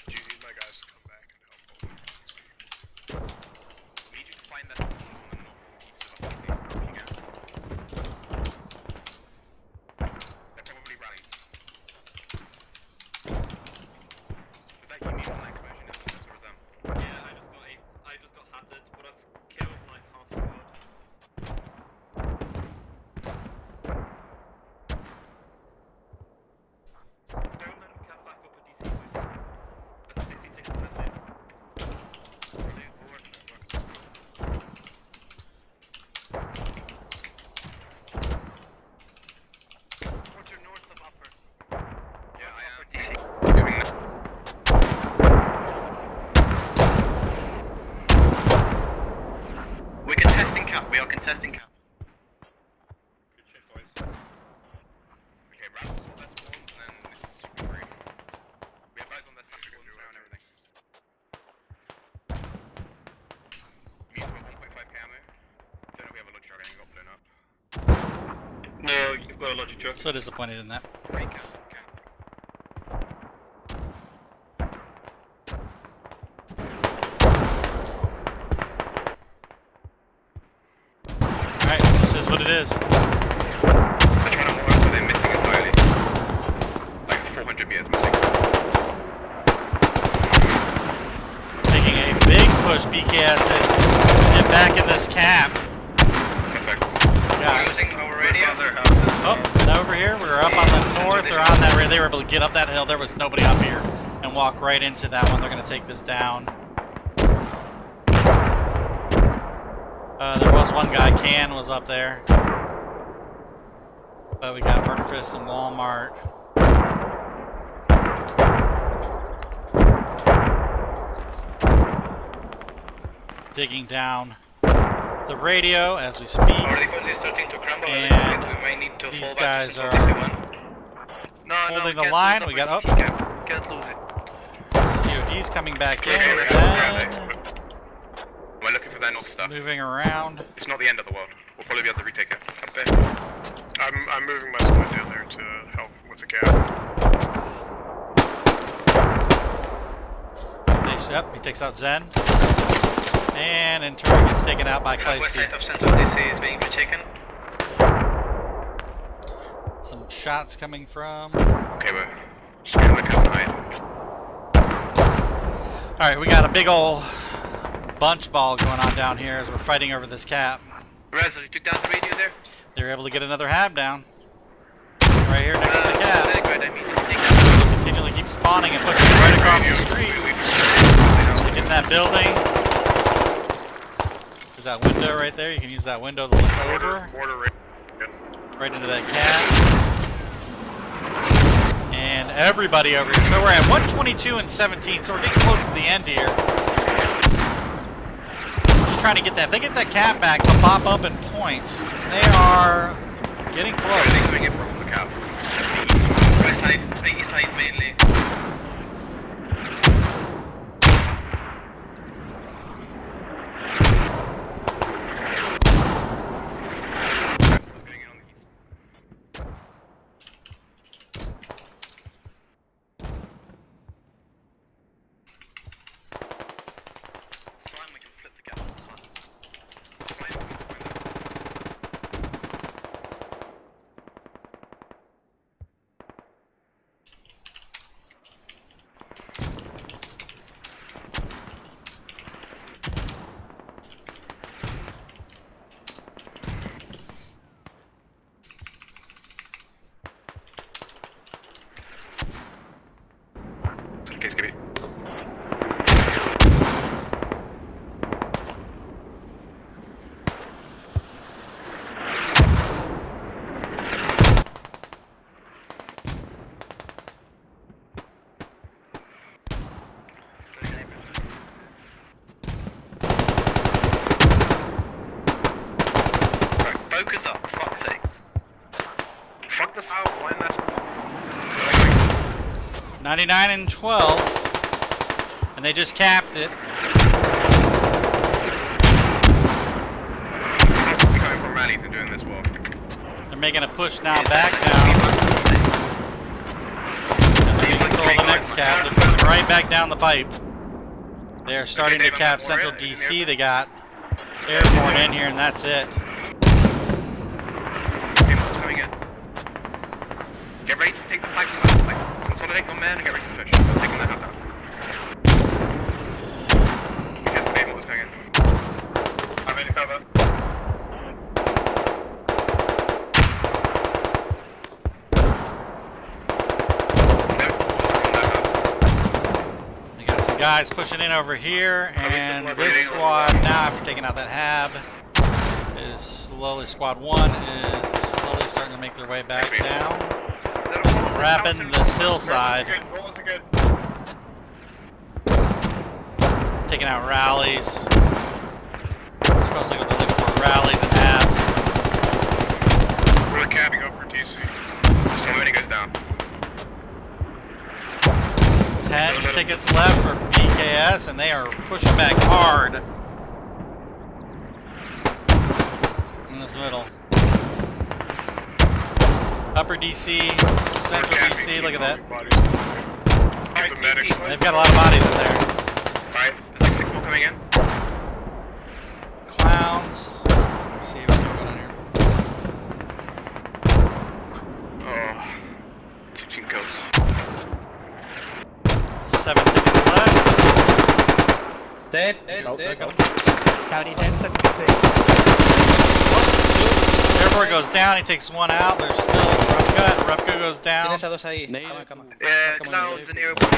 Do you need my guys to come back and help hold it? We need you to find that on the northeast of EC, if you can. They're probably rallied. Was that you mean on that explosion? Or was them? Yeah, I just got hatted, but I've killed like half the squad. Don't let them camp back up at DC, boys. At 60 ticks left in. Quarter north of Upper. Yeah, I am. DC. Moving now. We're contesting cap, we are contesting cap. Good shit, boys. Okay, Ravels all their spawns, and then this is free. We have guys on their side spawns now and everything. We need to put 1.5 camo. Don't know if we have a logic truck, I think it got blown up. No, you've got a logic truck. So disappointed in that. Recap, cap. Alright, this is what it is. They're trying to move us, but they're missing entirely. Like 400 meters missing. Taking a big push, BKS is to get back in this cap. Perfect. Yeah. Using our radio. Oh, and over here, we were up on the north or on that radio. They were able to get up that hill. There was nobody up here and walk right into that one. They're going to take this down. There was one guy, Can was up there. But we got Murder Fist and Walmart. Digging down the radio as we speak. Our difficulty is starting to crumble. And we might need to these fall guys back are to DC1. No, holding the can't line. lose We got Upper up. DC cap. Can't lose it. COD's coming back in. Okay, Then we're looking for their north stuff. moving around. It's not the end of the world. We'll probably be able to retake it. Okay. I'm moving my squad down there to help with the gap. Yep, he takes out Zen. And in turn gets taken out by West Clay side of Central DC is being retaken. Some shots coming from. Okay, we're just getting the cap hide. Alright, we got a big ol' bunch ball going on down here as we're fighting over this cap. Razzle, you took down the radio there? They were able to get another hab down. Right here next to the cap. Very good, I mean, take that. Continually keep spawning and pushing right across the street. Get in that building. There's that window right there. You can use that window to look over. Mortar Right into that cap. And everybody over here. So we're at 122 and 17, so we're getting close to the end here. Just trying to get that. If they get that cap back, they'll pop up in points. They are getting close. Everything's doing it from the cap. West side, east side mainly. Getting in on the east. Smokers up, for fuck's sakes. Fuck this out, why in that school? 99 and 12. And they just capped it. We're going for rallies and doing this well. They're making a push now back down. And they control the next cap. They're pushing right back down the pipe. They're starting to cap Central DC. They got airborne in here, and that's it. Okay, what's coming in? Get ready to take the flag from the like, consolidate your men and get ready to push. We're taking that out down. We have the game, what's going in? I'm in cover. They got some guys pushing in over here, and this squad, now after taking out that hab, is slowly, squad 1 is slowly starting to make their way back down. Wrapping this hillside. Rolls are good. Taking out rallies. Supposedly what they're looking for, rallies and habs. We're capping over DC. So many goes down. 10 tickets left for BKS, and they are pushing back hard in this middle. Upper DC, Central DC, look at that. Get the medics. They've got a lot of bodies in there. Alright, there's like 6 more coming in. Clowns. Let's see what we got on here. Oh, 16 kills. 7 tickets left. Dead. Airport goes down, he takes one out. There's still rough cut. Rough cut goes down. Tienes a dos ahí. Yeah, clowns and airborne.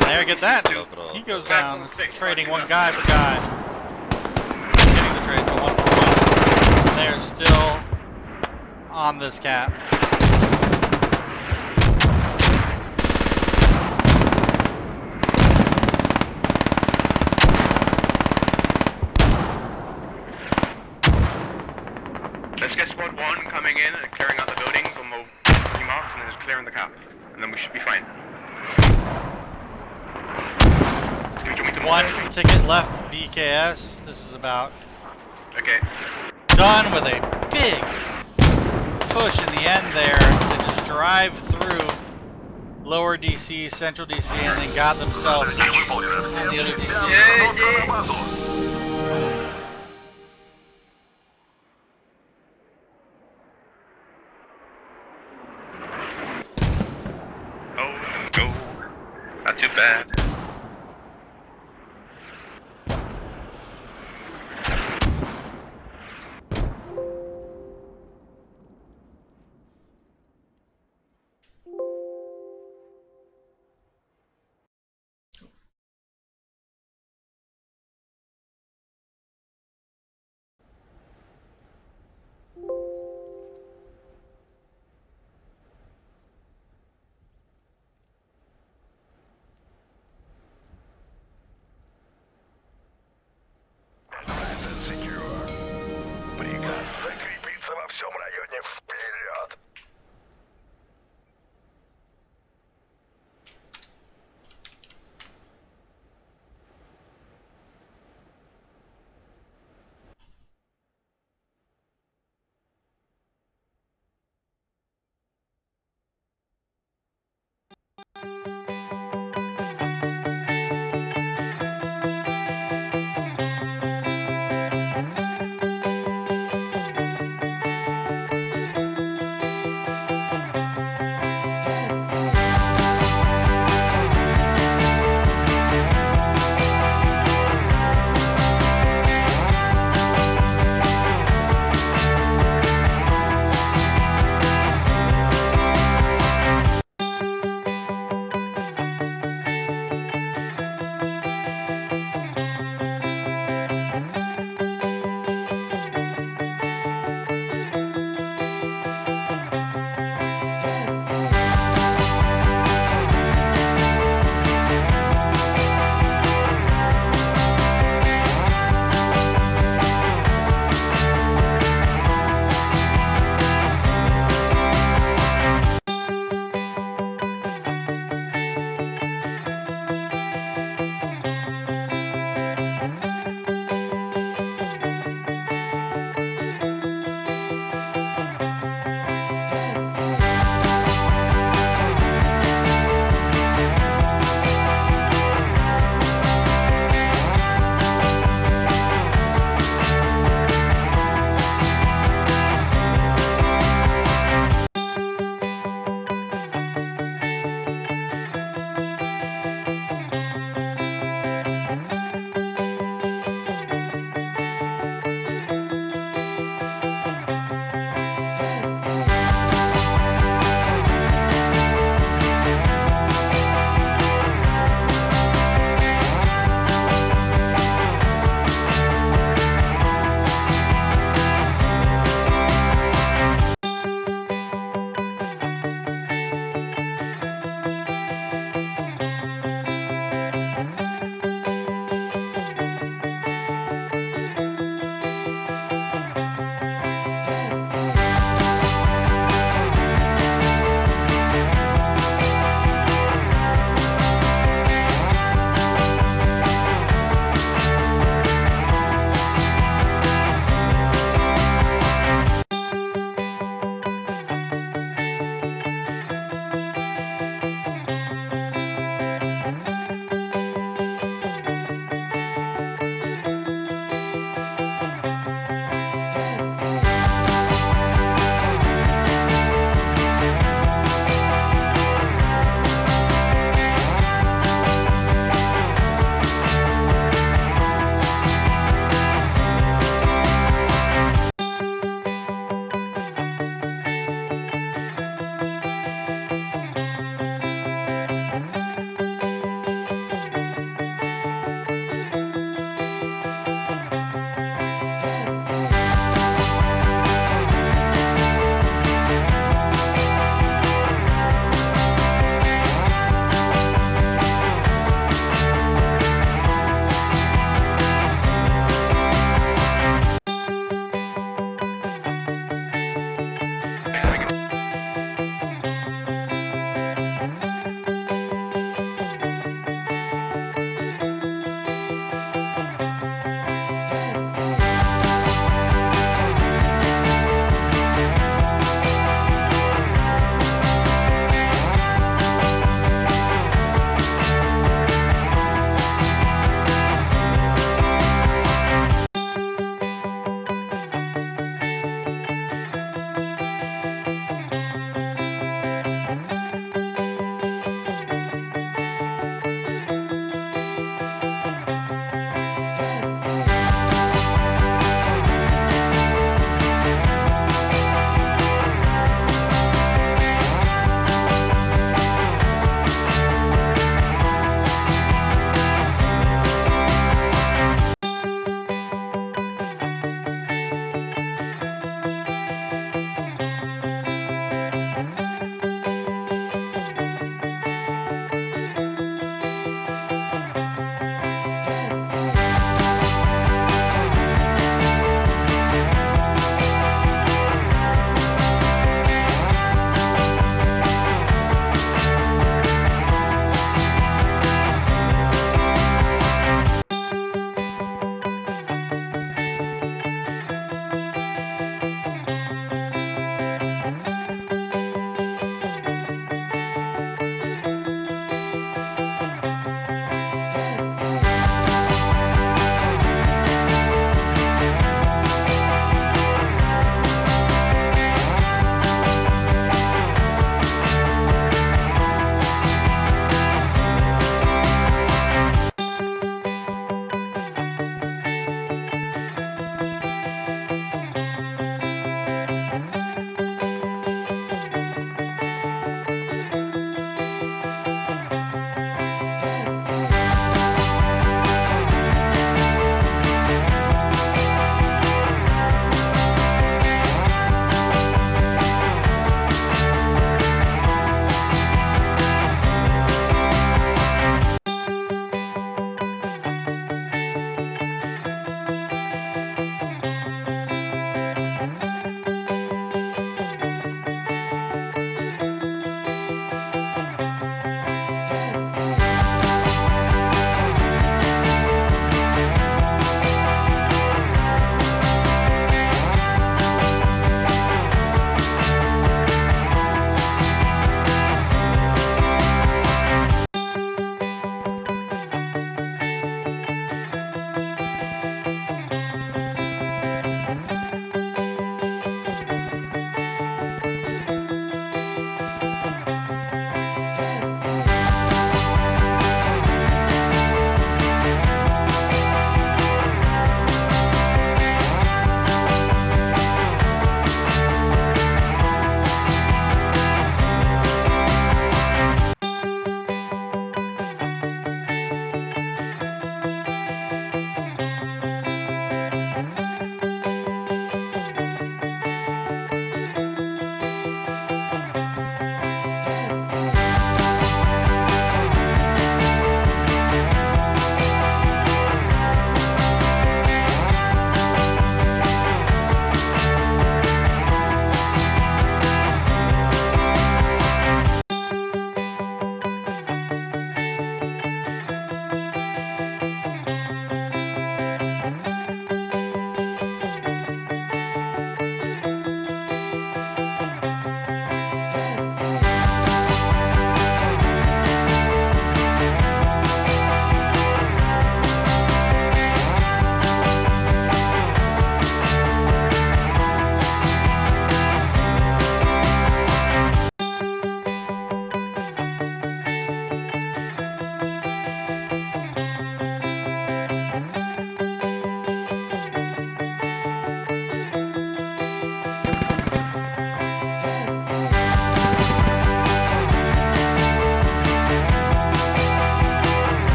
There, get that. He goes down. It's trading one guy for guy. Getting the trades, but 1 for 1. They're still on this cap. Let's get squad 1 coming in and clearing out the buildings on the key marks and then just clearing the cap. And then we should be fine. Do you want me to move 1 everything? ticket left BKS. This is about Okay. done with a big push in the end there to just drive through lower DC, Central DC, and then got themselves on the other DC. Oh, let's go. Not too bad.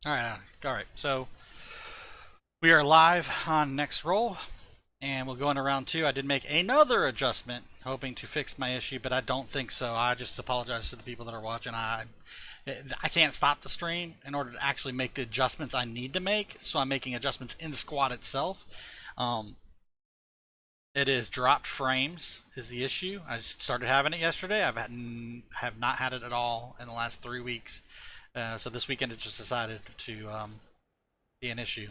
All right. So we are live on next roll, and we'll go into round 2. I did make another adjustment, hoping to fix my issue, but I don't think so. I just apologize to the people that are watching. I can't stop the stream in order to actually make the adjustments I need to make, so I'm making adjustments in the squad itself. It is dropped frames is the issue. I just started having it yesterday. Have not had it at all in the last 3 weeks. So this weekend it just decided to be an issue.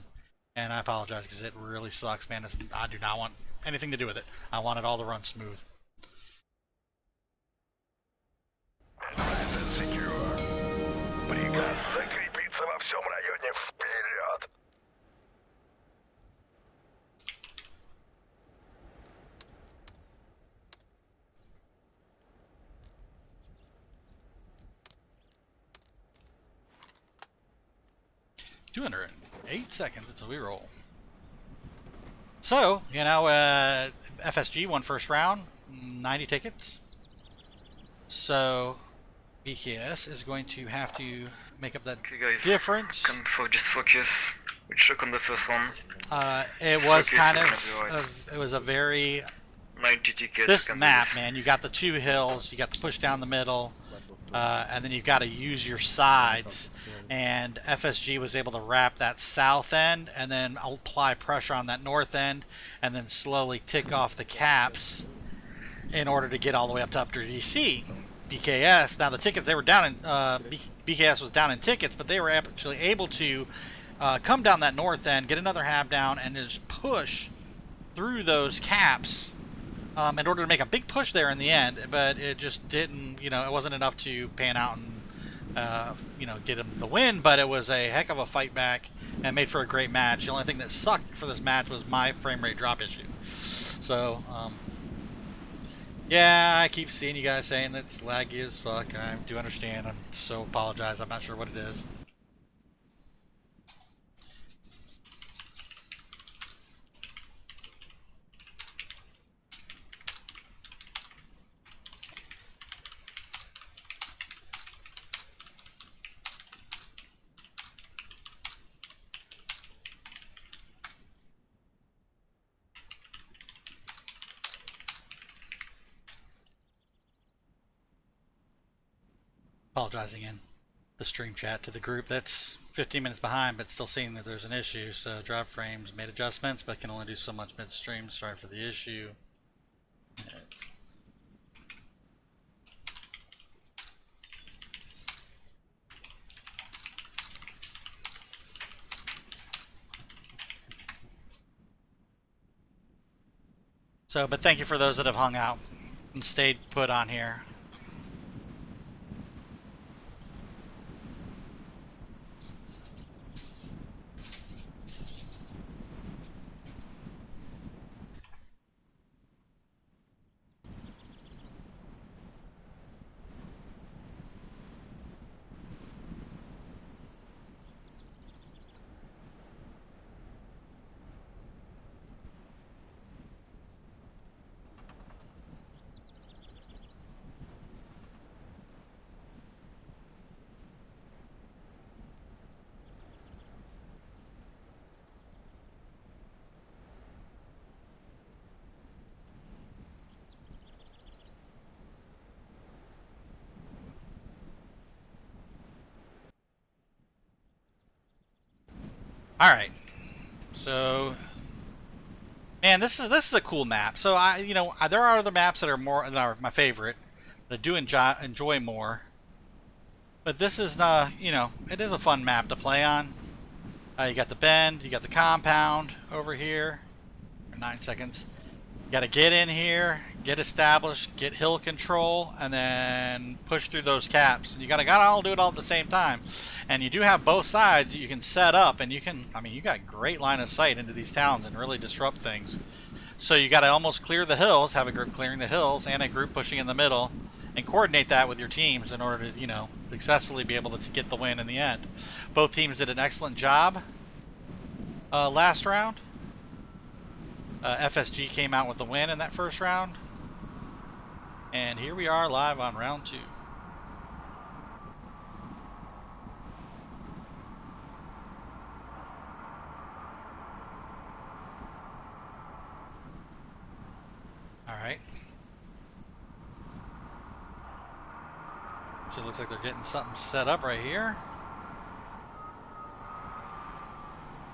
And I apologize because it really sucks, man. I do not want anything to do with it. I want it all to run smooth. $208 until we roll. So, you know, FSG won first round, 90 tickets. So, BKS is going to have to make up that difference. Just focus. We shook on the first one. It was kind of, it was a very, 90 tickets. this map, man, you got the 2 hills, you got the push down the middle, and then you've got to use your sides. And FSG was able to wrap that south end and then apply pressure on that north end and then slowly tick off the caps in order to get all the way up to DC. BKS, now the tickets, they were down in, BKS was down in tickets, but they were actually able to come down that north end, get another half down, and just push through those caps in order to make a big push there in the end, but it just didn't, you know, it wasn't enough to pan out and you know, get him the win, but it was a heck of a fight back and made for a great match. The only thing that sucked for this match was my frame rate drop issue. So, yeah, I keep seeing you guys saying that's laggy as fuck. I do understand. I'm so apologize. I'm not sure what it is. Apologizing in the stream chat to the group that's 15 minutes behind but still seeing that there's an issue. So drop frames, made adjustments, but can only do so much midstream. Sorry for the issue. So, but thank you for those that have hung out and stayed put on here. All right, so man, this is a cool map. So you know, there are other maps that are more that are my favorite that I do enjoy more, but this is you know, it is a fun map to play on. You got the bend, you got the compound over here. 9 seconds. You got to get in here, get established, get hill control, and then push through those caps. And you gotta all do it all at the same time. And you do have both sides you can set up, and you can, I mean, you got great line of sight into these towns and really disrupt things. So you got to almost clear the hills, have a group clearing the hills, and a group pushing in the middle, and coordinate that with your teams in order to, you know, successfully be able to get the win in the end. Both teams did an excellent job last round. FSG came out with the win in that first round. And here we are live on round 2. So it looks like they're getting something set up right here.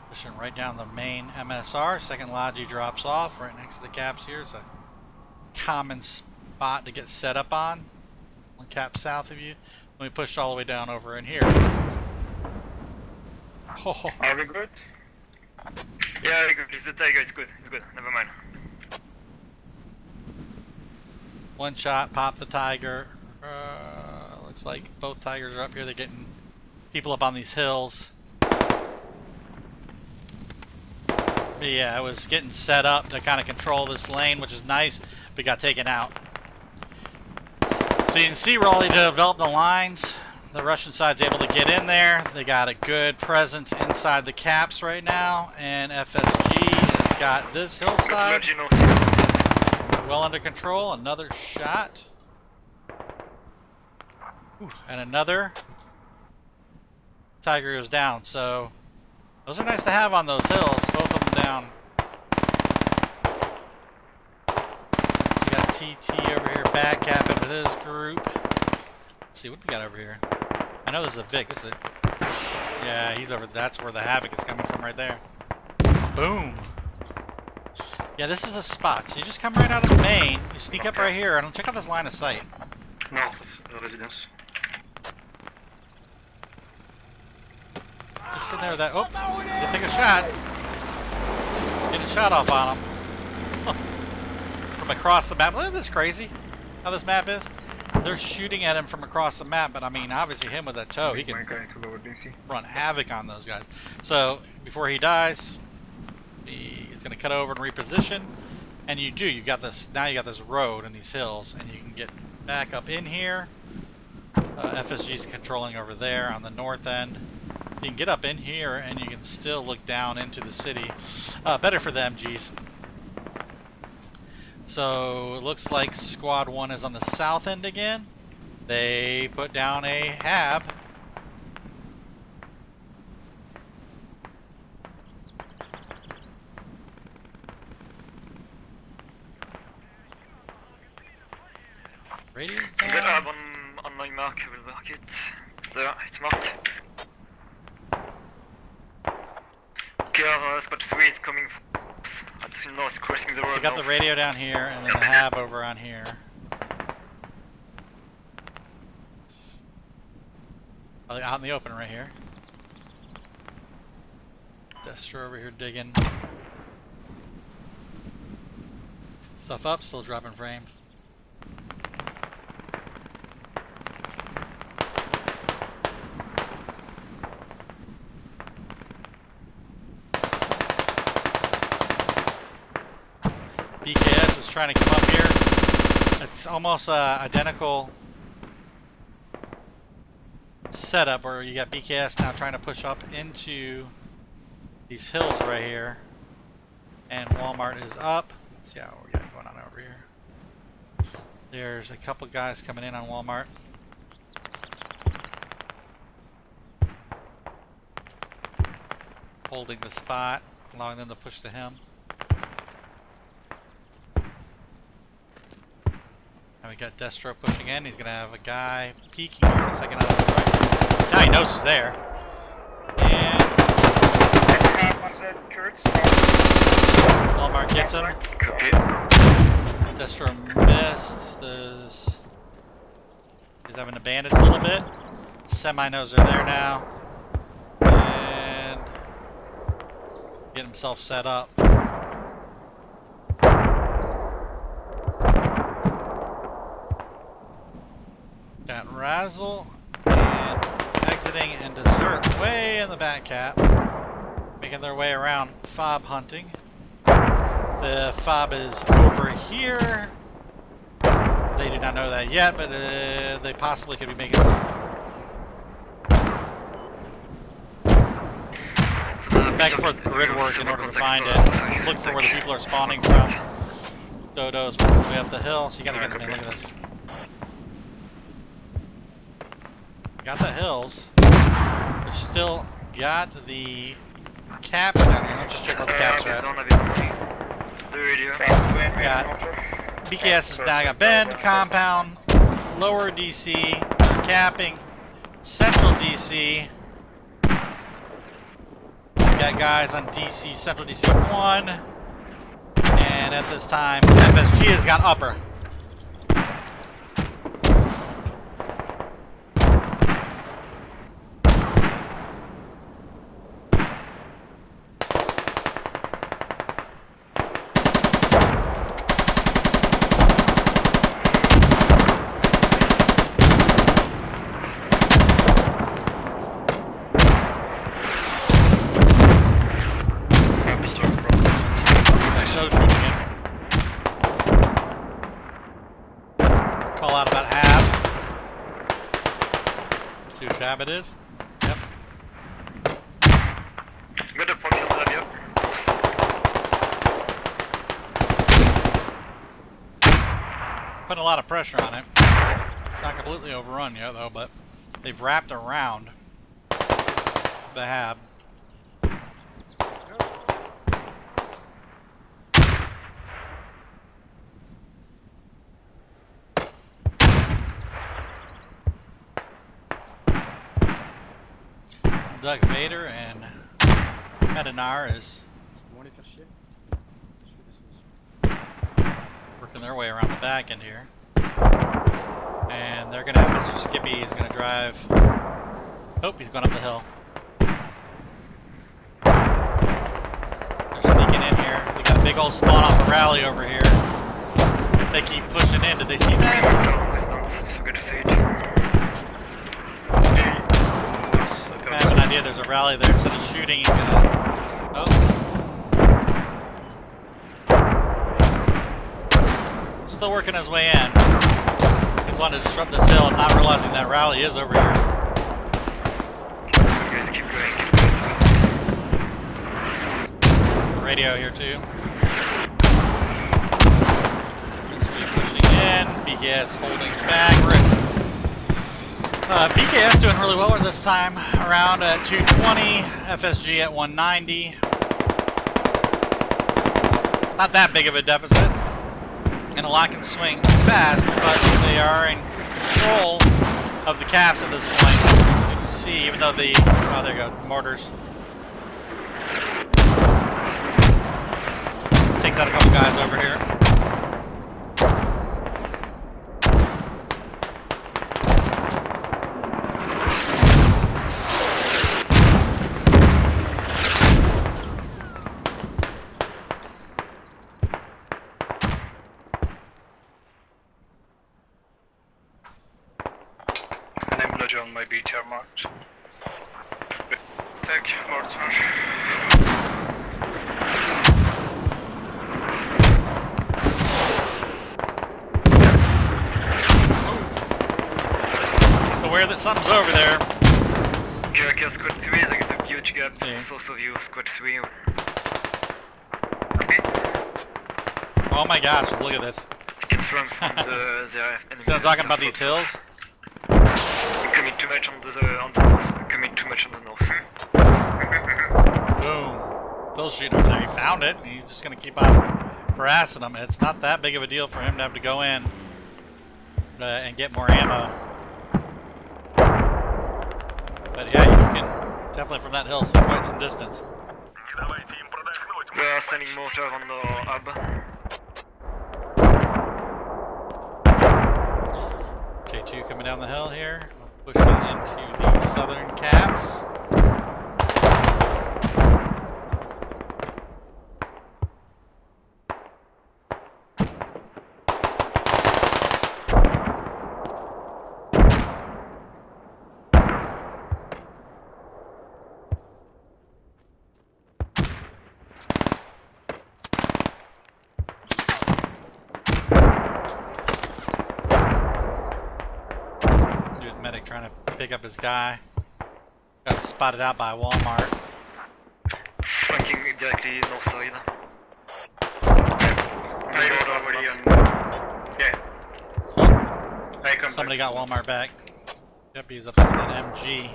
Pushing right down the main MSR. Second Logi drops off right next to the caps here. It's a common spot to get set up on cap south of you. Let me push all the way down over in here. Oh. Are we good? Yeah, good. It's the Tiger. It's good. It's good. Never mind. One shot, pop the Tiger. Looks like both Tigers are up here. They're getting people up on these hills. But yeah, I was getting set up to kind of control this lane, which is nice, but got taken out. So you can see we're already developing the lines. The Russian side's able to get in there. They got a good presence inside the caps right now, and FSG has got this hillside well under control. Another shot. Ooh, and another. Tiger goes down. So those are nice to have on those hills. Both of them down. So you got TT over here back capping with his group. Let's see what we got over here. I know this is a Vic. This is a, yeah, he's over. That's where the Havoc is coming from right there. Boom. Yeah, this is a spot. So you just come right out of the main. You sneak up right here and check out this line of sight. North of residence. Just sitting there with that. Oh, you take a shot. Get a shot off on him. From across the map. Isn't this crazy how this map is? They're shooting at him from across the map, but I mean, obviously him with that toe, he can run havoc on those guys. So before he dies, he's going to cut over and reposition. And you do. You got this. Now you got this road and these hills, and you can get back up in here. FSG's controlling over there on the north end. You can get up in here, and you can still look down into the city. Better for the MGs. So it looks like Squad 1 is on the south end again. They put down a hab. Radio's Good down. hab on my mark. I will mark it. There, it's marked. KR Squad 3 is coming. No, it's crossing the road. They got the radio down here, and then the hab over on here. Out in the open right here. Destro over here digging stuff up, still dropping frames. BKS is trying to come up here. It's almost identical setup where you got BKS now trying to push up into these hills right here. And Walmart is up. Let's see how we got going on over here. There's a couple guys coming in on Walmart. Holding the spot, allowing them to push to him. Now we got Destro pushing in. He's going to have a guy peeking here in a second out of the right. Now he knows he's there. And Walmart gets him. Destro missed. He's having a bandage a little bit. Semi-knows they're there now. And get himself set up. Got Razzle and exiting and Dessert way in the back cap. Making their way around fob hunting. The fob is over here. They do not know that yet, but they possibly could be making some back and forth grid work in order to find it. Look for where the people are spawning from. Dodo's working his way up the hill, so you gotta get them in. Look at this. Got the hills. We still got the caps down here. Let's just check what the caps are at. Got BKS is now got Bend, Compound, Lower DC, capping Central DC. We've got guys on DC, Central DC 1. And at this time, FSG has got upper. Call out about half. Let's see who Shabbat is. Yep. Good approach on the radio. Putting a lot of pressure on it. It's not completely overrun yet though, but they've wrapped around the hab. Doug Vader and Medinar is working their way around the back end here. And they're going to have Mr. Skippy. He's going to drive. Oh, he's going up the hill. They're sneaking in here. They got a big old spawn off a rally over here. If they keep pushing in, did they see that? I have an idea there's a rally there. Instead of shooting, he's gonna... Oh. Still working his way in. He's wanting to disrupt this hill and not realizing that rally is over here. You guys keep going, The radio here too. Pushing in. BKS holding back. BKS doing really well at this time, around at 220, FSG at 190. Not that big of a deficit, and a lot can swing fast, but they are in control of the caps at this point. As you can see, even though the, oh there you go, mortars. Takes out a couple guys over here. On my BTR marked. Take mortar. So aware that something's over there. Jericho squad 3, there is a huge gap. Source of you, squad 3. Oh my gosh, look at this. From the So I'm talking about these hills? Commit too much on the north. Commit too much on the north. Boom. Phil's shooting over there. He found it. And he's just going to keep on harassing them. It's not that big of a deal for him to have to go in and get more ammo. But yeah, you can definitely from that hill see quite some distance. They are sending mortar on the hub. J2 coming down the hill here. Pushing into the southern caps. Medic trying to pick up his guy. Got spotted out by Walmart. Flanking directly north side. Oh. Somebody got Walmart back. Yep, he's up there with that MG.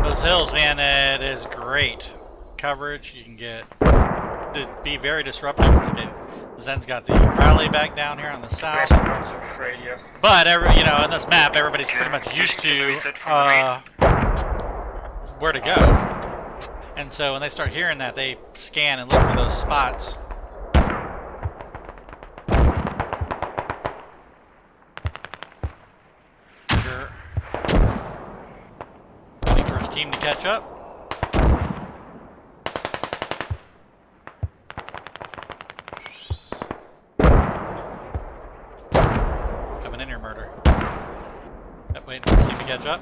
Those hills, man, it is great coverage. You can get to be very disruptive. Okay, Zen's got the rally back down here on the south. But in this map, everybody's pretty much used to where to go. And so when they start hearing that, they scan and look for those spots. Sure. Waiting for his team to catch up. Coming in here, murder. Yep, waiting for his team to catch up.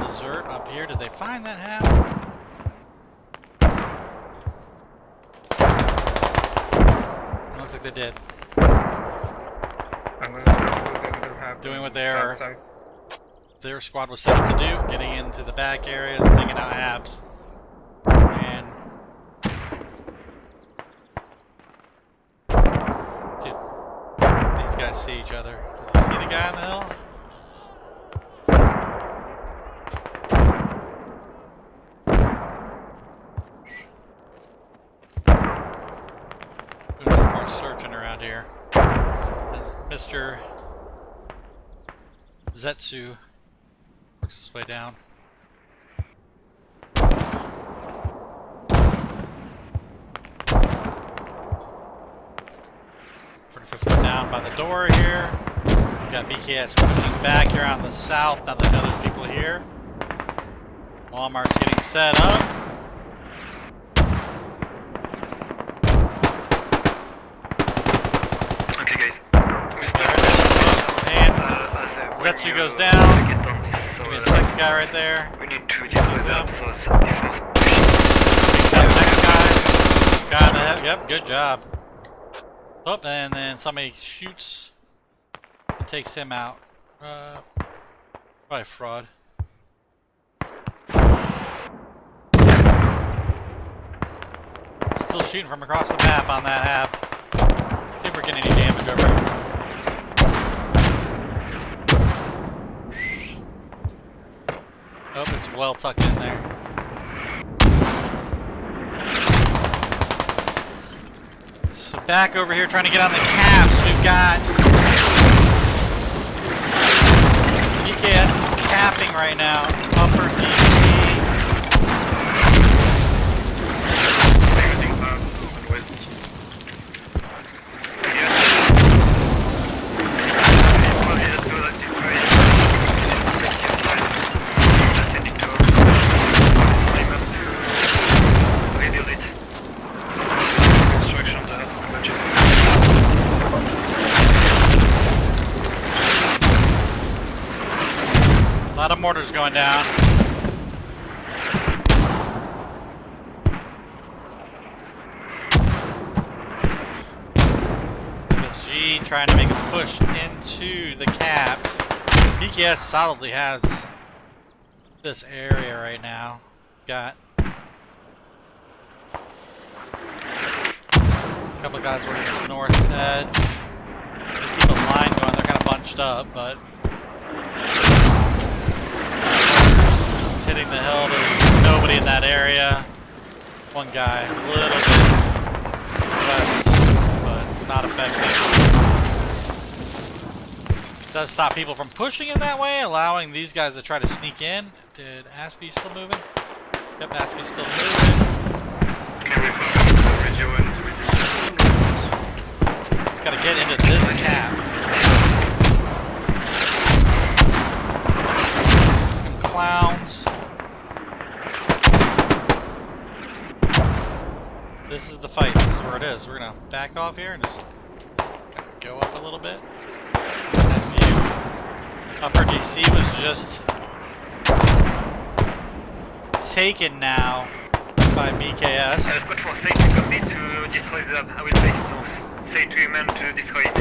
Dessert up here. Did they find that hab? Looks like they did. Doing what their squad was set up to do, getting into the back areas, taking out habs. And dude, these guys see each other. Did you see the guy on the hill? Doing some more searching around here. Mr. Zetsu works his way down. Pretty first one down by the door here. We got BKS pushing back here on the south. Now they know there's people here. Walmart's getting set up. Zetsu goes down. There's gonna be a second guy right there. We need to destroy them so it's Next guy. Guy in the head. Yep, good job. Oh, and then somebody shoots and takes him out. Probably fraud. Still shooting from across the map on that hab. See if we're getting any damage over here. Oh, it's well tucked in there. So back over here trying to get on the caps. We've got BKS is capping right now. Upper DC. A lot of mortars going down. FSG trying to make a push into the caps. BKS solidly has this area right now. Got a couple of guys working this north edge. They keep a line going. They're kind of bunched up, but hitting the hill. There's nobody in that area. One guy, a little bit west, but not effective. Does stop people from pushing in that way, allowing these guys to try to sneak in. Did Aspie still moving? Yep, Aspie's still moving. He's got to get into this cap. Some clowns. This is the fight. This is where it is. We're gonna back off here and just kind of go up a little bit. Nice view. Upper DC was just taken now by BKS. Squad 4, say to copy to destroy the hub. I will place it north. Say to him and to destroy it.